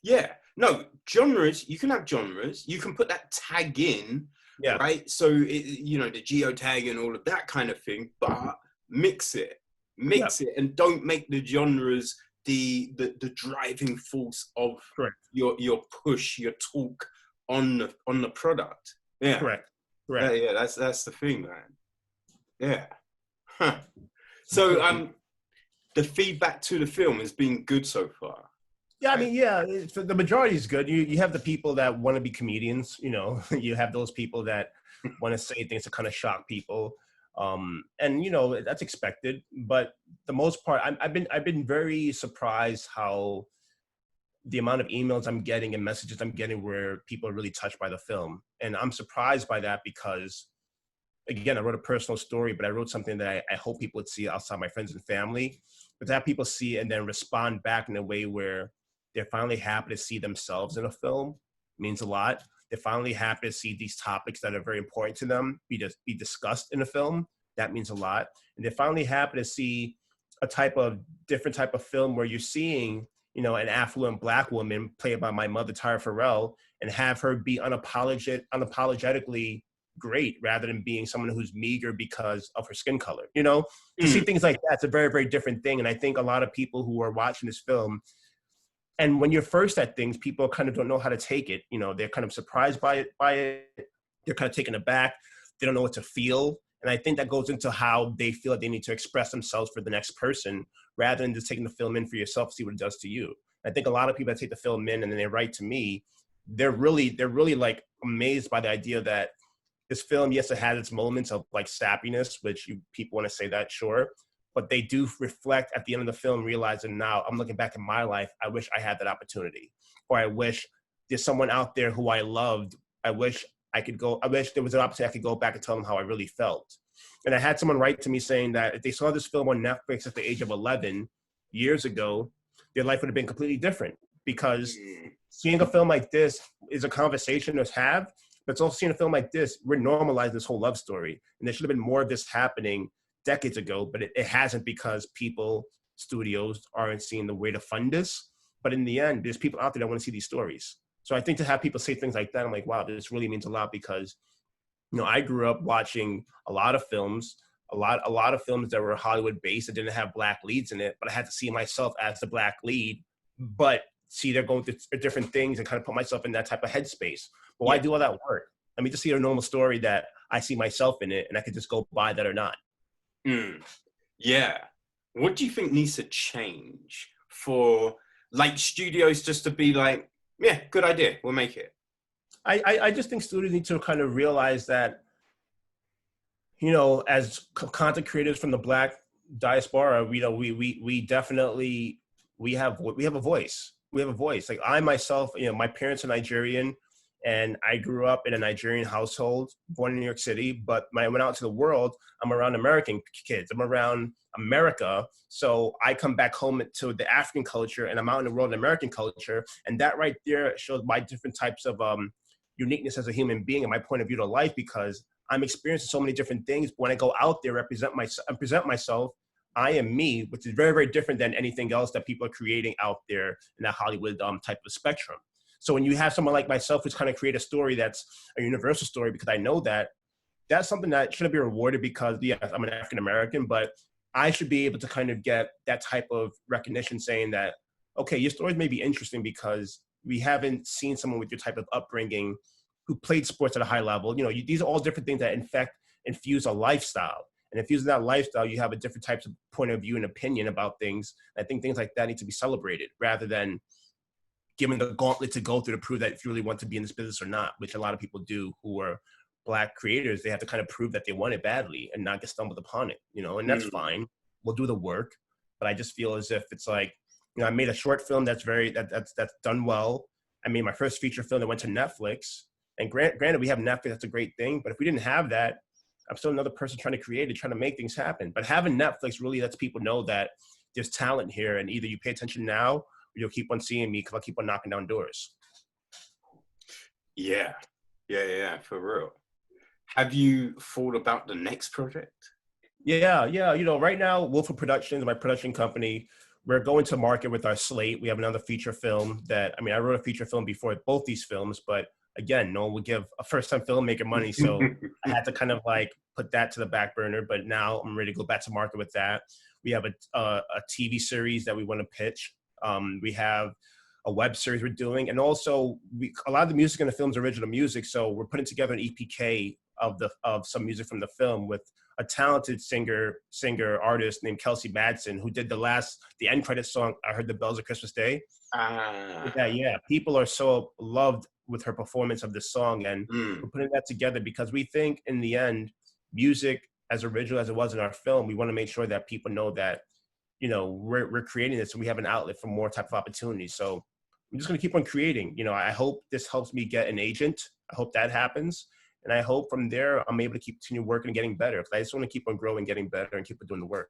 Yeah. No, genres, you can have genres. You can put that tag in, Yeah. right? So, the geotag and all of that kind of thing, but mix it, and don't make the genres the driving force of Correct. your push, your talk on the product. Yeah. Correct. Yeah, that's the thing, man. Yeah. Huh. So, the feedback to the film has been good so far. Yeah, I mean, yeah, the majority is good. You have the people that want to be comedians, you have those people that want to say things to kind of shock people. And that's expected, but the most part, I've been very surprised how the amount of emails I'm getting and messages I'm getting where people are really touched by the film. And I'm surprised by that because, again, I wrote a personal story, but I wrote something that I hope people would see outside my friends and family. But to have people see it and then respond back in a way where they're finally happy to see themselves in a film means a lot. They're finally happy to see these topics that are very important to them be discussed in a film. That means a lot. And they're finally happy to see a different type of film where you're seeing, an affluent black woman played by my mother, Tyra Farrell, and have her be unapologetically great rather than being someone who's meager because of her skin color. You know, to see Mm. things like that's a very, very different thing. And I think a lot of people who are watching this film, and when you're first at things, people kind of don't know how to take it. You know, they're kind of surprised by it. They're kind of taken aback. They don't know what to feel. And I think that goes into how they feel that they need to express themselves for the next person rather than just taking the film in for yourself, see what it does to you. I think a lot of people that take the film in and then they write to me, they're really like amazed by the idea that this film, yes, it has its moments of like sappiness, which people want to say that, sure, but they do reflect at the end of the film, realizing now I'm looking back in my life, I wish I had that opportunity, or I wish there's someone out there who I loved. I wish there was an opportunity I could go back and tell them how I really felt. And I had someone write to me saying that if they saw this film on Netflix at the age of 11 years ago, their life would have been completely different, because seeing a film like this is a conversation to have, but it's also seeing a film like this, we're normalizing this whole love story. And there should have been more of this happening decades ago, but it hasn't, because studios aren't seeing the way to fund this. But in the end, there's people out there that want to see these stories. So I think to have people say things like that, I'm like, wow, this really means a lot, because, you know, I grew up watching a lot of films, a lot of films that were Hollywood based that didn't have black leads in it, but I had to see myself as the black lead, but see they're going through different things and kind of put myself in that type of headspace. But why do all that work? Let me just see a normal story that I see myself in it and I could just go buy that or not. Yeah. What do you think needs to change for like studios just to be like, yeah, good idea, we'll make it? I just think studios need to kind of realize that, you know, as content creators from the Black diaspora, you know, we definitely, we have a voice. We have a voice. Like I myself, you know, my parents are Nigerian, and I grew up in a Nigerian household, born in New York City. But when I went out to the world, I'm around American kids. I'm around America. So I come back home to the African culture, and I'm out in the world in American culture. And that right there shows my different types of uniqueness as a human being and my point of view to life, because I'm experiencing so many different things. But when I go out there, present myself, I am me, which is very, very different than anything else that people are creating out there in that Hollywood type of spectrum. So when you have someone like myself who's kind of create a story that's a universal story, because I know that that's something that shouldn't be rewarded, because yes, I'm an African American, but I should be able to kind of get that type of recognition saying that, okay, your stories may be interesting because we haven't seen someone with your type of upbringing who played sports at a high level. You know, these are all different things that infuse a lifestyle. And infusing that lifestyle, you have a different types of point of view and opinion about things. I think things like that need to be celebrated rather than given the gauntlet to go through to prove that if you really want to be in this business or not, which a lot of people do who are Black creators. They have to kind of prove that they want it badly and not get stumbled upon it, you know, and that's fine. We'll do the work. But I just feel as if it's like, you know, I made a short film that's done well. I made my first feature film that went to Netflix. And granted, we have Netflix, that's a great thing. But if we didn't have that, I'm still another person trying to create it, trying to make things happen. But having Netflix really lets people know that there's talent here, and either you pay attention now or you'll keep on seeing me because I'll keep on knocking down doors. Yeah, for real. Have you thought about the next project? Yeah. You know, right now, Wolfwood Productions, my production company, we're going to market with our slate. We have another feature film that, I mean, I wrote a feature film before both these films, but again, no one would give a first-time filmmaker money, so I had to kind of like put that to the back burner. But now I'm ready to go back to market with that. We have a TV series that we want to pitch. We have a web series we're doing, and also a lot of the music in the film's original music. So we're putting together an EPK of some music from the film with a talented singer artist named Kelsey Madsen, who did the end credit song "I Heard the Bells of Christmas Day." Yeah, people are so loved with her performance of this song, and we're putting that together because we think in the end, music as original as it was in our film, we want to make sure that people know that, you know, we're creating this and we have an outlet for more type of opportunities. So I'm just going to keep on creating. You know, I hope this helps me get an agent. I hope that happens. And I hope from there, I'm able to continue working and getting better. Because I just want to keep on growing, getting better, and keep on doing the work.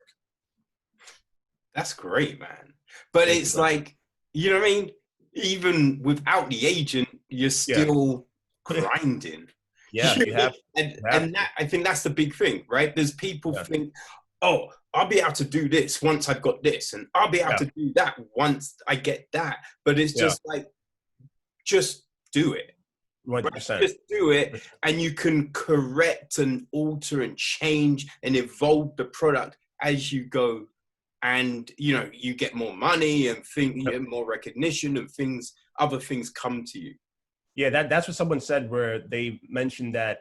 That's great, man. But it's like, you know what I mean? Even without the agent, you're still grinding. Yeah, you have. And that, I think that's the big thing, right? There's people think, oh, I'll be able to do this once I've got this, and I'll be able to do that once I get that. But it's just like, just do it. 100%. Just do it, and you can correct and alter and change and evolve the product as you go. And, you know, you get more money and you get more recognition and other things come to you. Yeah, that's what someone said, where they mentioned that,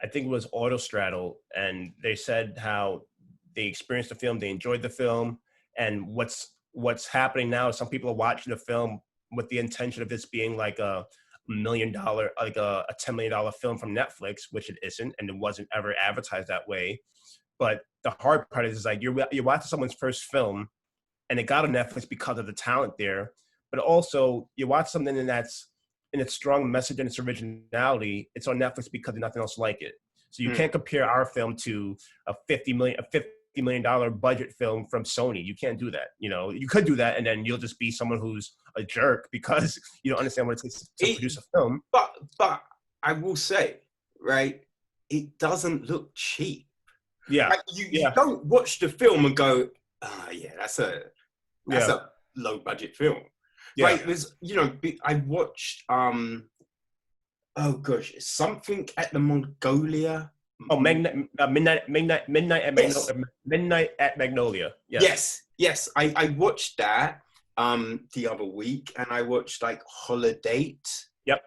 I think it was Autostraddle, and they said how they experienced the film, they enjoyed the film, and what's happening now is some people are watching the film with the intention of this being like a $1 million, like a $10 million film from Netflix, which it isn't, and it wasn't ever advertised that way. But the hard part is like you're watching someone's first film, and it got on Netflix because of the talent there, but also you watch something that's in its strong message and its originality, it's on Netflix because there's nothing else like it. So you can't compare our film to a $50 million budget film from Sony. You can't do that. You know, you could do that, and then you'll just be someone who's a jerk because you don't understand what it takes to produce a film. But I will say, right, it doesn't look cheap. Yeah. Like you don't watch the film and go, yeah, that's a low budget film. Yeah. Right? There's, you know, I watched oh gosh, something at the Mongolia. Oh, Midnight at Magnolia. Yes. I watched that the other week, and I watched like Holiday. Yep.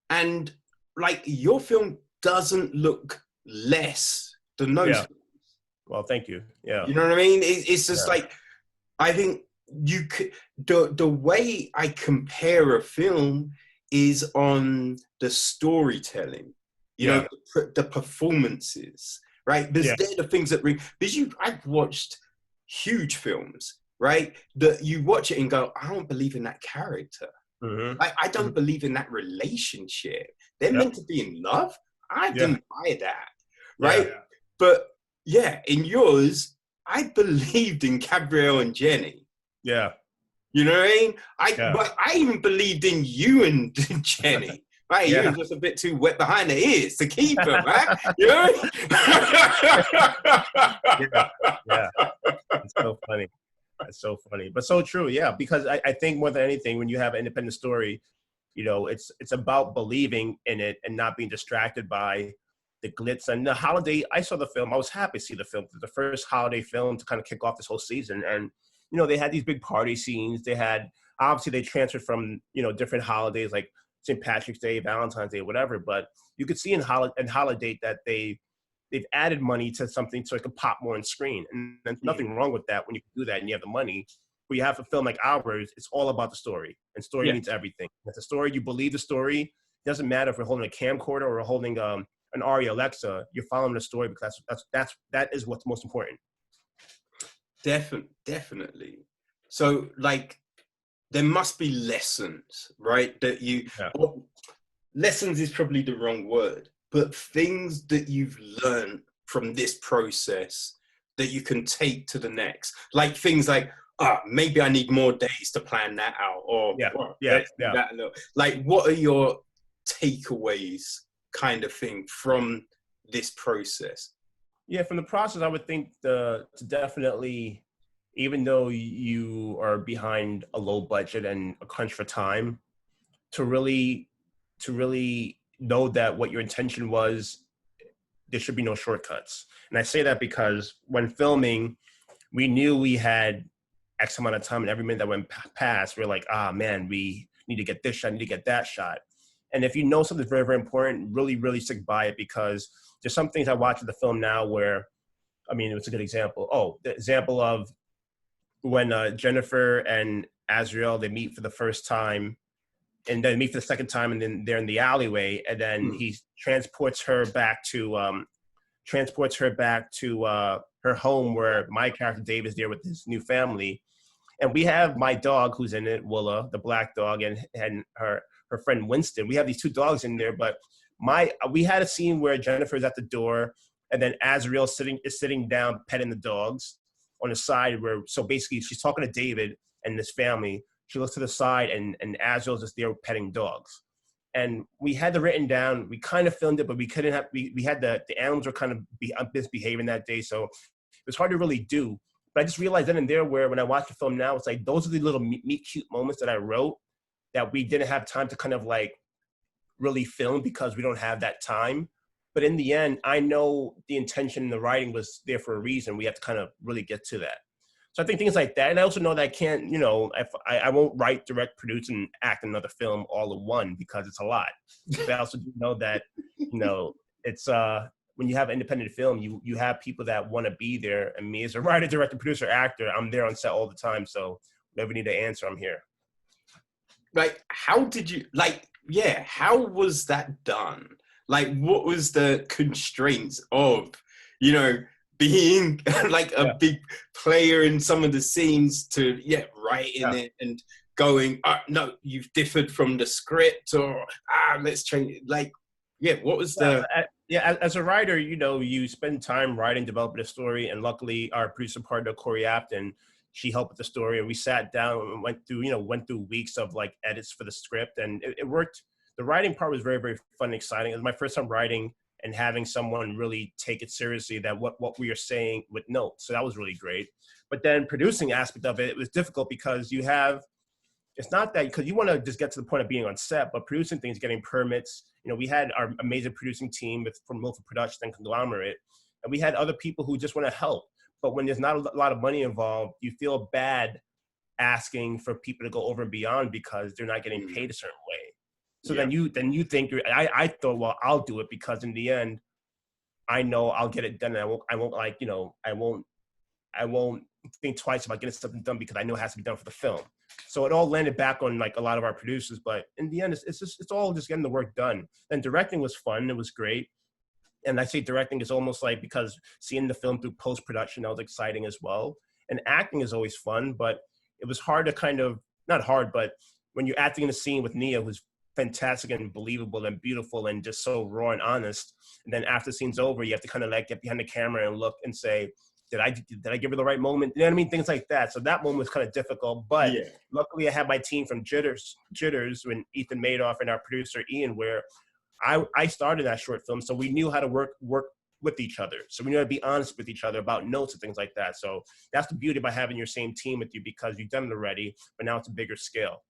And like your film doesn't look less than those. Yeah. Well, thank you. Yeah. You know what I mean? It's just like, I think you could, the way I compare a film is on the storytelling, you know, the performances, right? Because they're the things that bring, because I've watched huge films, right? That you watch it and go, I don't believe in that character. Mm-hmm. I don't believe in that relationship. They're meant to be in love. I didn't buy that, right? Yeah. But yeah, in yours, I believed in Gabrielle and Jenny. Yeah. You know what I mean? But I even believed in you and Jenny. Right? You were just a bit too wet behind the ears to keep her, right? You know what I mean? Yeah. It's so funny. It's so funny. But so true, because I think more than anything, when you have an independent story, you know, it's about believing in it and not being distracted by the glitz. And the holiday, I saw the film. I was happy to see the film. It was the first holiday film to kind of kick off this whole season. And, you know, they had these big party scenes. They had, obviously they transferred from, you know, different holidays like St. Patrick's Day, Valentine's Day, whatever. But you could see in Holiday that they've added money to something so it can pop more on screen. And there's nothing wrong with that when you can do that and you have the money. When you have a film like ours, it's all about the story. And story means everything. If the story, you believe the story, it doesn't matter if we're holding a camcorder or we're holding an Arri Alexa, you're following the story because that is what's most important. Definitely. So like, there must be lessons, right? That lessons is probably the wrong word, but things that you've learned from this process that you can take to the next, like things like, maybe I need more days to plan that out, or that. Like, what are your takeaways, kind of thing, from this process? Yeah, from the process, I would think to definitely, even though you are behind a low budget and a crunch for time, to really know that what your intention was, there should be no shortcuts. And I say that because when filming, we knew we had X amount of time, and every minute that went past, we're like, man, we need to get this shot, need to get that shot. And if you know something's very, very important, really, really stick by it, because there's some things I watch in the film now where, I mean, it's a good example. Oh, the example of when Jennifer and Azriel, they meet for the first time, and then meet for the second time, and then they're in the alleyway, and then he transports her back to her home where my character Dave is there with his new family. And we have my dog who's in it, Willa, the black dog, and her friend Winston. We have these two dogs in there, but we had a scene where Jennifer's at the door, and then Azriel is sitting down petting the dogs on the side, so basically she's talking to David and his family. She looks to the side, and Azriel's just there petting dogs. And we had the written down. We kind of filmed it, but we couldn't have. We had the animals were kind of misbehaving that day, so it was hard to really do. But I just realized then and there, where when I watch the film now, it's like those are the little meet cute moments that I wrote that we didn't have time to kind of like really film because we don't have that time. But in the end, I know the intention in the writing was there for a reason. We have to kind of really get to that. So I think things like that. And I also know that I can't, you know, if I won't write, direct, produce, and act another film all in one because it's a lot. But I also do know that, you know, it's when you have independent film, you have people that want to be there. And me as a writer, director, producer, actor, I'm there on set all the time. So whenever you need to answer, I'm here. Like, how did you, like, yeah, how was that done? Like, what was the constraints of, you know, being like a big player in some of the scenes to, writing it and going, no, you've differed from the script, or, let's change it. Like, what was the... As a writer, you know, you spend time writing, developing a story, and luckily our producer partner, Corey Apton, she helped with the story, and we sat down and went through weeks of like edits for the script, and it worked. The writing part was very, very fun and exciting. It was my first time writing and having someone really take it seriously, that what we are saying with notes. So that was really great. But then producing aspect of it, it was difficult because it's not that, because you want to just get to the point of being on set, but producing things, getting permits. You know, we had our amazing producing team from Wilford Production and Conglomerate, and we had other people who just want to help. But when there's not a lot of money involved, you feel bad asking for people to go over and beyond because they're not getting paid a certain way. So then you think I thought, well, I'll do it because in the end, I know I'll get it done. And I won't think twice about getting something done because I know it has to be done for the film. So it all landed back on like a lot of our producers, but in the end, it's all just getting the work done. And directing was fun. It was great. And I say directing is almost like, because seeing the film through post-production, that was exciting as well. And acting is always fun, but it was hard to not hard, but when you're acting in a scene with Nia, who's fantastic and believable and beautiful and just so raw and honest. And then after the scene's over, you have to kind of like get behind the camera and look and say, did I give her the right moment? You know what I mean? Things like that. So that moment was kind of difficult, but luckily I had my team from Jitters, when Ethan Madoff and our producer Ian, where I started that short film. So we knew how to work with each other. So we knew how to be honest with each other about notes and things like that. So that's the beauty about having your same team with you, because you've done it already, but now it's a bigger scale.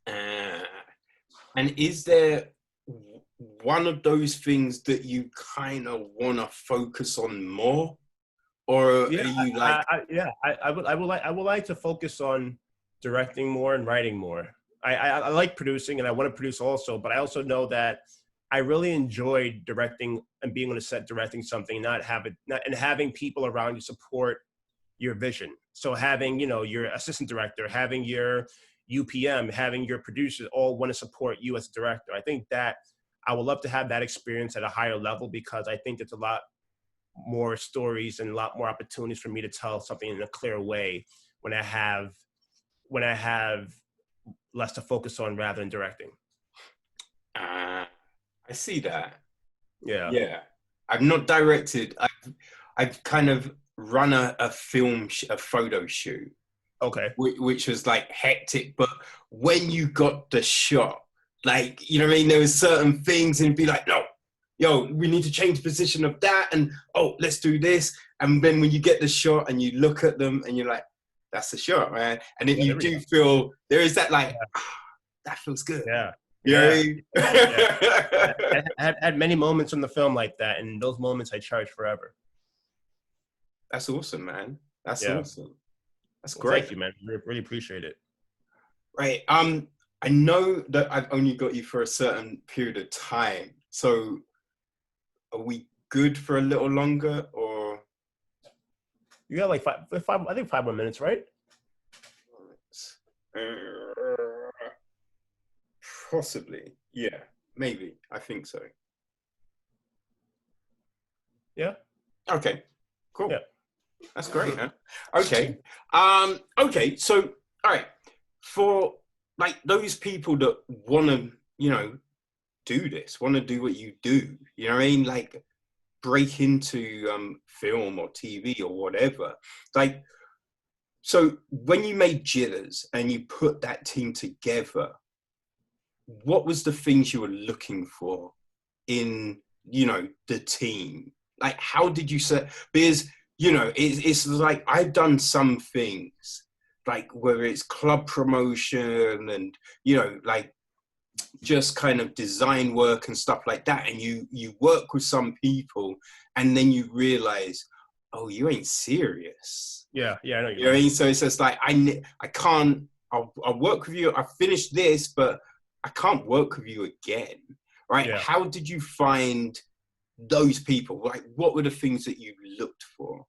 And is there one of those things that you kind of want to focus on more, or are you like? I would like to focus on directing more and writing more. I like producing, and I want to produce also, but I also know that I really enjoyed directing and being on a set directing something, and having people around you support your vision. So having, you know, your assistant director, having your UPM, having your producers all want to support you as a director. I think that I would love to have that experience at a higher level, because I think it's a lot more stories and a lot more opportunities for me to tell something in a clear way when I have less to focus on rather than directing. I see that. Yeah. I've not directed. I've kind of run a photo shoot. Okay. Which was like hectic, but when you got the shot, like, you know what I mean, there was certain things, and it'd be like, no, we need to change the position of that, and let's do this. And then when you get the shot and you look at them and you're like, that's the shot, man. And then you do feel there is that like, that feels good. You know what I mean? I had many moments in the film like that, and those moments I cherish forever. That's awesome, man. That's awesome. That's great. Thank you, man. Really appreciate it. Right. I know that I've only got you for a certain period of time. So are we good for a little longer, or? You got like five, I think 5 more minutes, right? Possibly. Yeah, maybe. I think so. Yeah. Okay, cool. Yeah. That's great, huh? Okay. Okay, so, all right. For like those people that want to, you know, do this, want to do what you do, you know what I mean? Like break into film or TV or whatever. Like, so when you made Jitters and you put that team together, what was the things you were looking for in, you know, the team? Like, how did you set, because, you know, it's like I've done some things, like whether it's club promotion and, you know, like just kind of design work and stuff like that, and you work with some people, and then you realize, oh, you ain't serious. Yeah, I know you know what I mean. So it's just like I can't. I'll work with you. I finished this, but I can't work with you again, right? Yeah. How did you find those people? Like, what were the things that you looked for?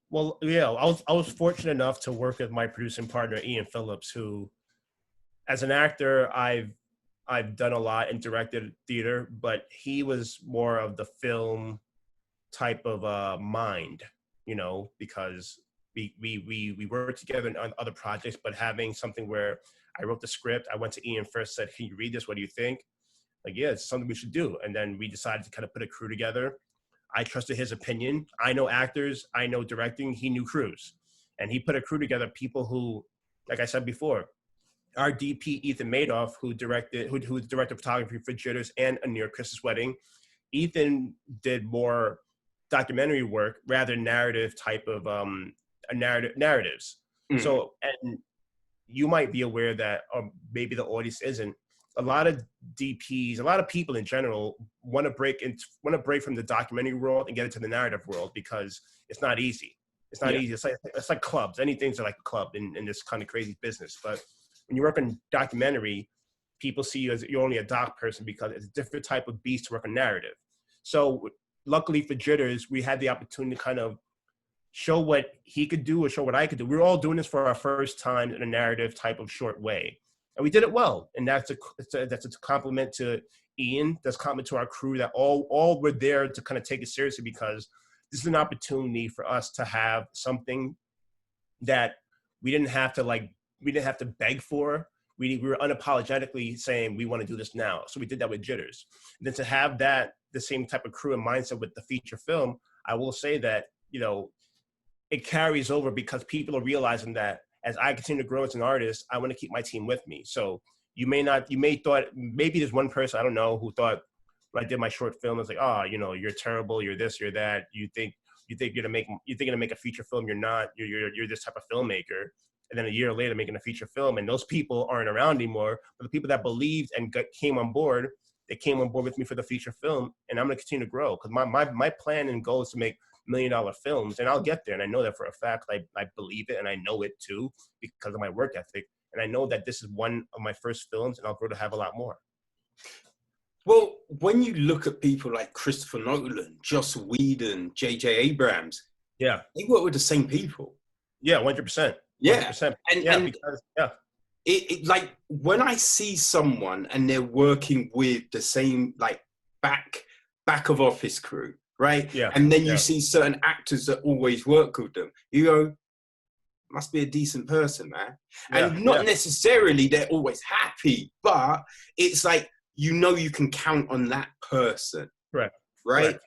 Well, yeah, I was fortunate enough to work with my producing partner Ian Phillips, who, as an actor, I've done a lot and directed theater, but he was more of the film type of mind, because we worked together on other projects, but having something where I wrote the script, I went to Ian first, said, "Can you read this? What do you think?" Like, yeah, it's something we should do. And then we decided to kind of put a crew together. I trusted his opinion. I know actors, I know directing, he knew crews. And he put a crew together, people who, like I said before, our DP, Ethan Madoff, who directed photography for Jitters and A Near Christmas Wedding. Ethan did more documentary work, rather narrative type of narratives. Mm. So, and you might be aware that, or maybe the audience isn't, a lot of DPs, a lot of people in general want to break from the documentary world and get into the narrative world, because it's not easy. It's not easy. It's like clubs. Anything's like a club in this kind of crazy business. But when you work on documentary, people see you as you're only a doc person, because it's a different type of beast to work on narrative. So luckily for Jitters, we had the opportunity to kind of show what he could do or show what I could do. We were all doing this for our first time in a narrative type of short way. And we did it well. And that's a compliment to Ian. That's a compliment to our crew, that all were there to kind of take it seriously, because this is an opportunity for us to have something that we didn't have to beg for. We were unapologetically saying, we want to do this now. So we did that with Jitters. And then to have the same type of crew and mindset with the feature film, I will say that, it carries over, because people are realizing that as I continue to grow as an artist, I want to keep my team with me. So maybe there's one person, I don't know, who thought when I did my short film, it's like, oh, you're terrible, you're this, you're that. You think you're gonna make a feature film, you're not, you're this type of filmmaker. And then a year later making a feature film, and those people aren't around anymore. But the people that believed and came on board, they came on board with me for the feature film, and I'm gonna continue to grow, because my plan and goal is to make $1 million films, and I'll get there. And I know that for a fact. I believe it, and I know it too, because of my work ethic. And I know that this is one of my first films, and I'll grow to have a lot more. Well, when you look at people like Christopher Nolan, Joss Whedon, J.J. Abrams, yeah, they work with the same people. Yeah, 100%. Yeah, 100%. because it like when I see someone and they're working with the same like back of office crew, right? Yeah. And then you see certain actors that always work with them, you go, must be a decent person, man. And not necessarily they're always happy, but it's like, you can count on that person. Right. Right.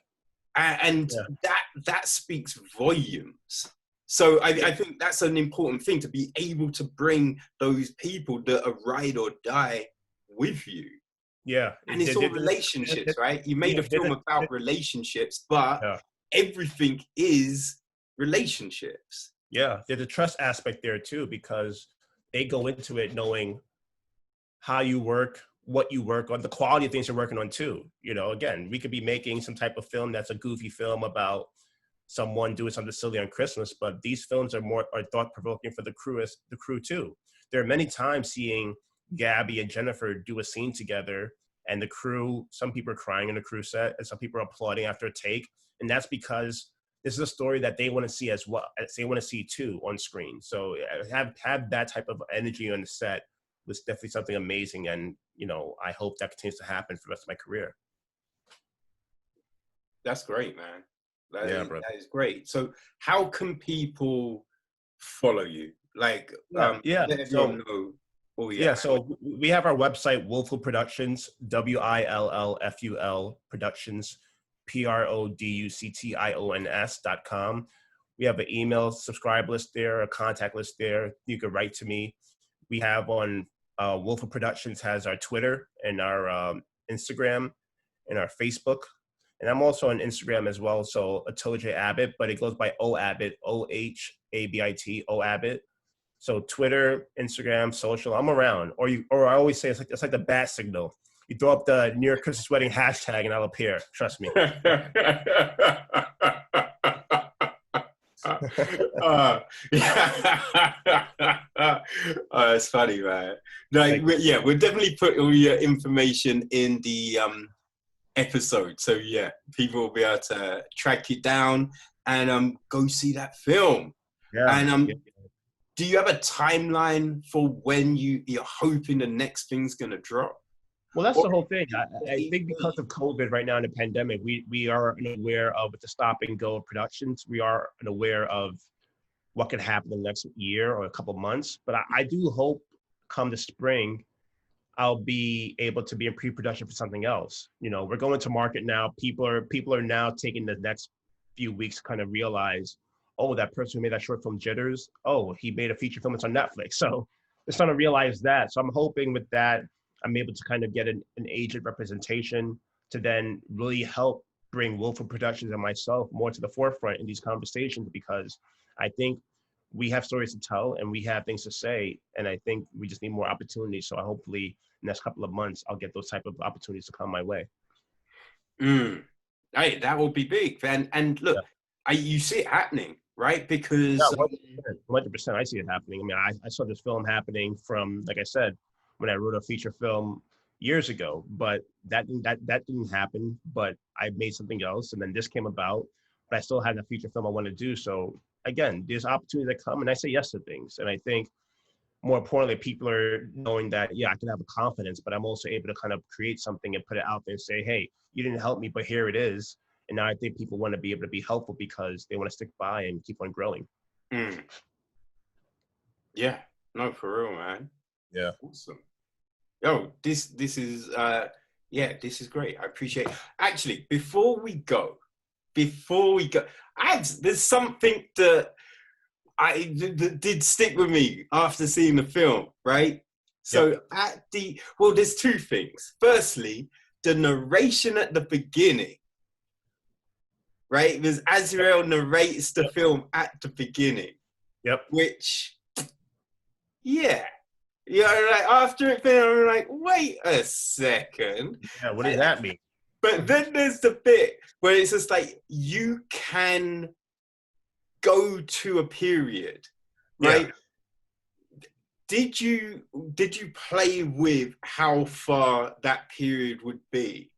And that speaks volumes. So I think that's an important thing, to be able to bring those people that are ride or die with you. Yeah. And it's all relationships, right? You made a film about relationships, but everything is relationships. Yeah. There's a trust aspect there too, because they go into it knowing how you work, what you work on, the quality of things you're working on too. Again, we could be making some type of film that's a goofy film about someone doing something silly on Christmas, but these films are thought-provoking for the crew too. There are many times seeing Gabby and Jennifer do a scene together, and the crew, some people are crying in the crew set, and some people are applauding after a take, and that's because this is a story that they want to see as well. They want to see too on screen. So have that type of energy on the set was definitely something amazing, and I hope that continues to happen for the rest of my career. That's great, man. That is great. So how can people follow you? Like, So we have our website, Willful Productions, WILLFUL Productions, PRODUCTIONS.com. We have an email subscribe list there, a contact list there. You can write to me. We have on Willful Productions has our Twitter and our Instagram and our Facebook. And I'm also on Instagram as well, so Otoja Abit, but it goes by O Abit, OHABIT, O Abit. So Twitter, Instagram, social, I'm around. Or I always say it's like the bat signal. You throw up the New York Christmas wedding hashtag and I'll appear. Trust me. It's funny, man. Like, we'll definitely put all your information in the episode, so yeah, people will be able to track it down and go see that film. Yeah. And do you have a timeline for when you're hoping the next thing's gonna drop? Well, that's the whole thing. I think because of COVID right now in the pandemic, we are unaware of the stop and go of productions. We are unaware of what could happen in the next year or a couple months. But I do hope come the spring, I'll be able to be in pre-production for something else. You know, we're going to market now. People are now taking the next few weeks to kind of realize, oh, that person who made that short film Jitters, oh, he made a feature film. It's on Netflix. So they're starting to realize that. So I'm hoping with that, I'm able to kind of get an agent representation to then really help bring Willful Productions and myself more to the forefront in these conversations, because I think we have stories to tell and we have things to say. And I think we just need more opportunities. So hopefully in the next couple of months, I'll get those type of opportunities to come my way. Hey, that will be big. And look, you see it happening, right? Because 100%, I see it happening. I mean, I saw this film happening from, like I said, when I wrote a feature film years ago, but that didn't happen. But I made something else, and then this came about. But I still had a feature film I want to do. So again, there's opportunities that come, and I say yes to things. And I think more importantly, people are knowing that I can have a confidence, but I'm also able to kind of create something and put it out there and say, hey, you didn't help me, but here it is. And now I think people want to be able to be helpful because they want to stick by and keep on growing. Yeah, no, for real, man. Yeah, awesome. Oh, this is this is great. I appreciate it. Actually, before we go, there's something that that did stick with me after seeing the film, right? So there's two things. Firstly, the narration at the beginning, right? Because Azrael narrates the film at the beginning. Yep. Which, like after it, I'm like, wait a second. Yeah, what does that mean? But then there's the bit where it's just like, you can go to a period, right? Yeah. Did you play with how far that period would be?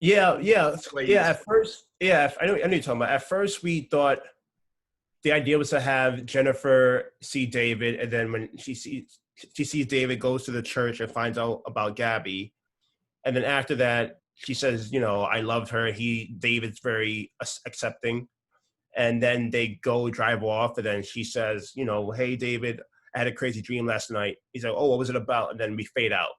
Yeah. At first, I know you're talking about. At first, we thought the idea was to have Jennifer see David, and then when she sees David, goes to the church and finds out about Gabby, and then after that, she says, I loved her. David's very accepting. And then they go drive off, and then she says, hey, David, I had a crazy dream last night. He's like, oh, what was it about? And then we fade out.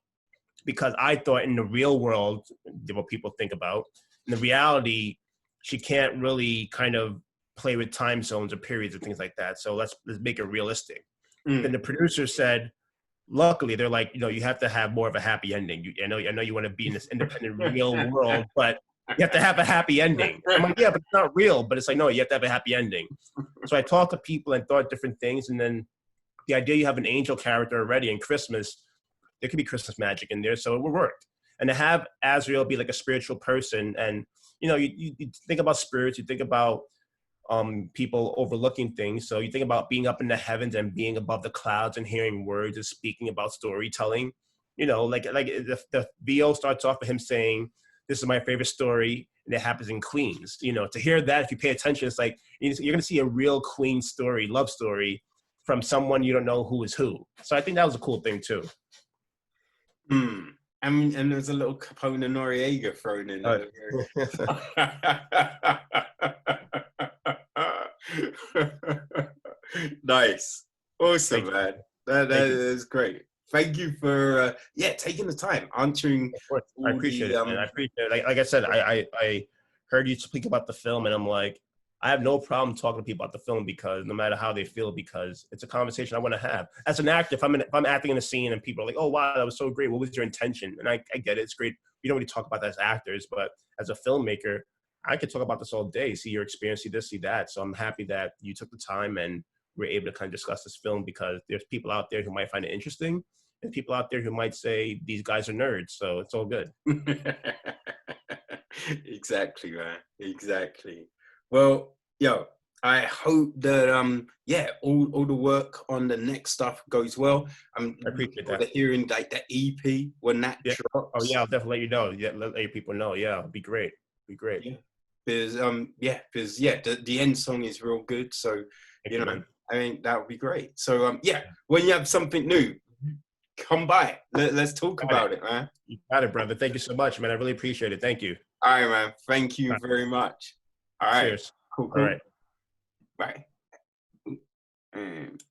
Because I thought in the real world, what people think about, in the reality, she can't really kind of play with time zones or periods and things like that. So let's make it realistic. Then the producer said, luckily, they're like, you have to have more of a happy ending. I know you want to be in this independent real world, but you have to have a happy ending. I'm like, yeah, but it's not real. But it's like, no, you have to have a happy ending. So I talked to people and thought different things. And then the idea you have an angel character already in Christmas, there could be Christmas magic in there. So it worked. And to have Azrael be like a spiritual person, and, you think about spirits, you think about people overlooking things. So you think about being up in the heavens and being above the clouds and hearing words and speaking about storytelling. Like the VO starts off with him saying, this is my favorite story, and it happens in Queens. To hear that, if you pay attention, it's like you're going to see a real Queen story, love story, from someone you don't know who is who. So I think that was a cool thing too. And there's a little Capone Noriega thrown in there. Nice. Awesome, man. That is great. Thank you for taking the time answering. I appreciate it. I appreciate it. Like I said, I heard you speak about the film, and I'm like, I have no problem talking to people about the film, because no matter how they feel, because it's a conversation I want to have. As an actor, if I'm acting in a scene and people are like, oh wow, that was so great, what was your intention? And I get it, it's great. We don't really talk about that as actors, but as a filmmaker, I could talk about this all day, see your experience, see this, see that. So I'm happy that you took the time and we're able to kind of discuss this film, because there's people out there who might find it interesting. and people out there who might say these guys are nerds. So it's all good. Exactly, man. Exactly. Well, yo, I hope that yeah, all the work on the next stuff goes well. I'm I looking appreciate forward that. to hearing like the EP when that Yeah. Oh drops. yeah, I'll definitely let you know. Yeah, let your people know. Yeah, it'd be great. Be great. Yeah. Because yeah, the end song is real good. So, Thank you you, know, man. I mean that would be great. So yeah, when you have something new, come by. Let's talk Got it. about it, man. You got it, brother. Thank you so much, man. I really appreciate it. Thank you. All right, man. Thank All you right. very much. All right. Cheers. Cool, All cool. right. Bye. And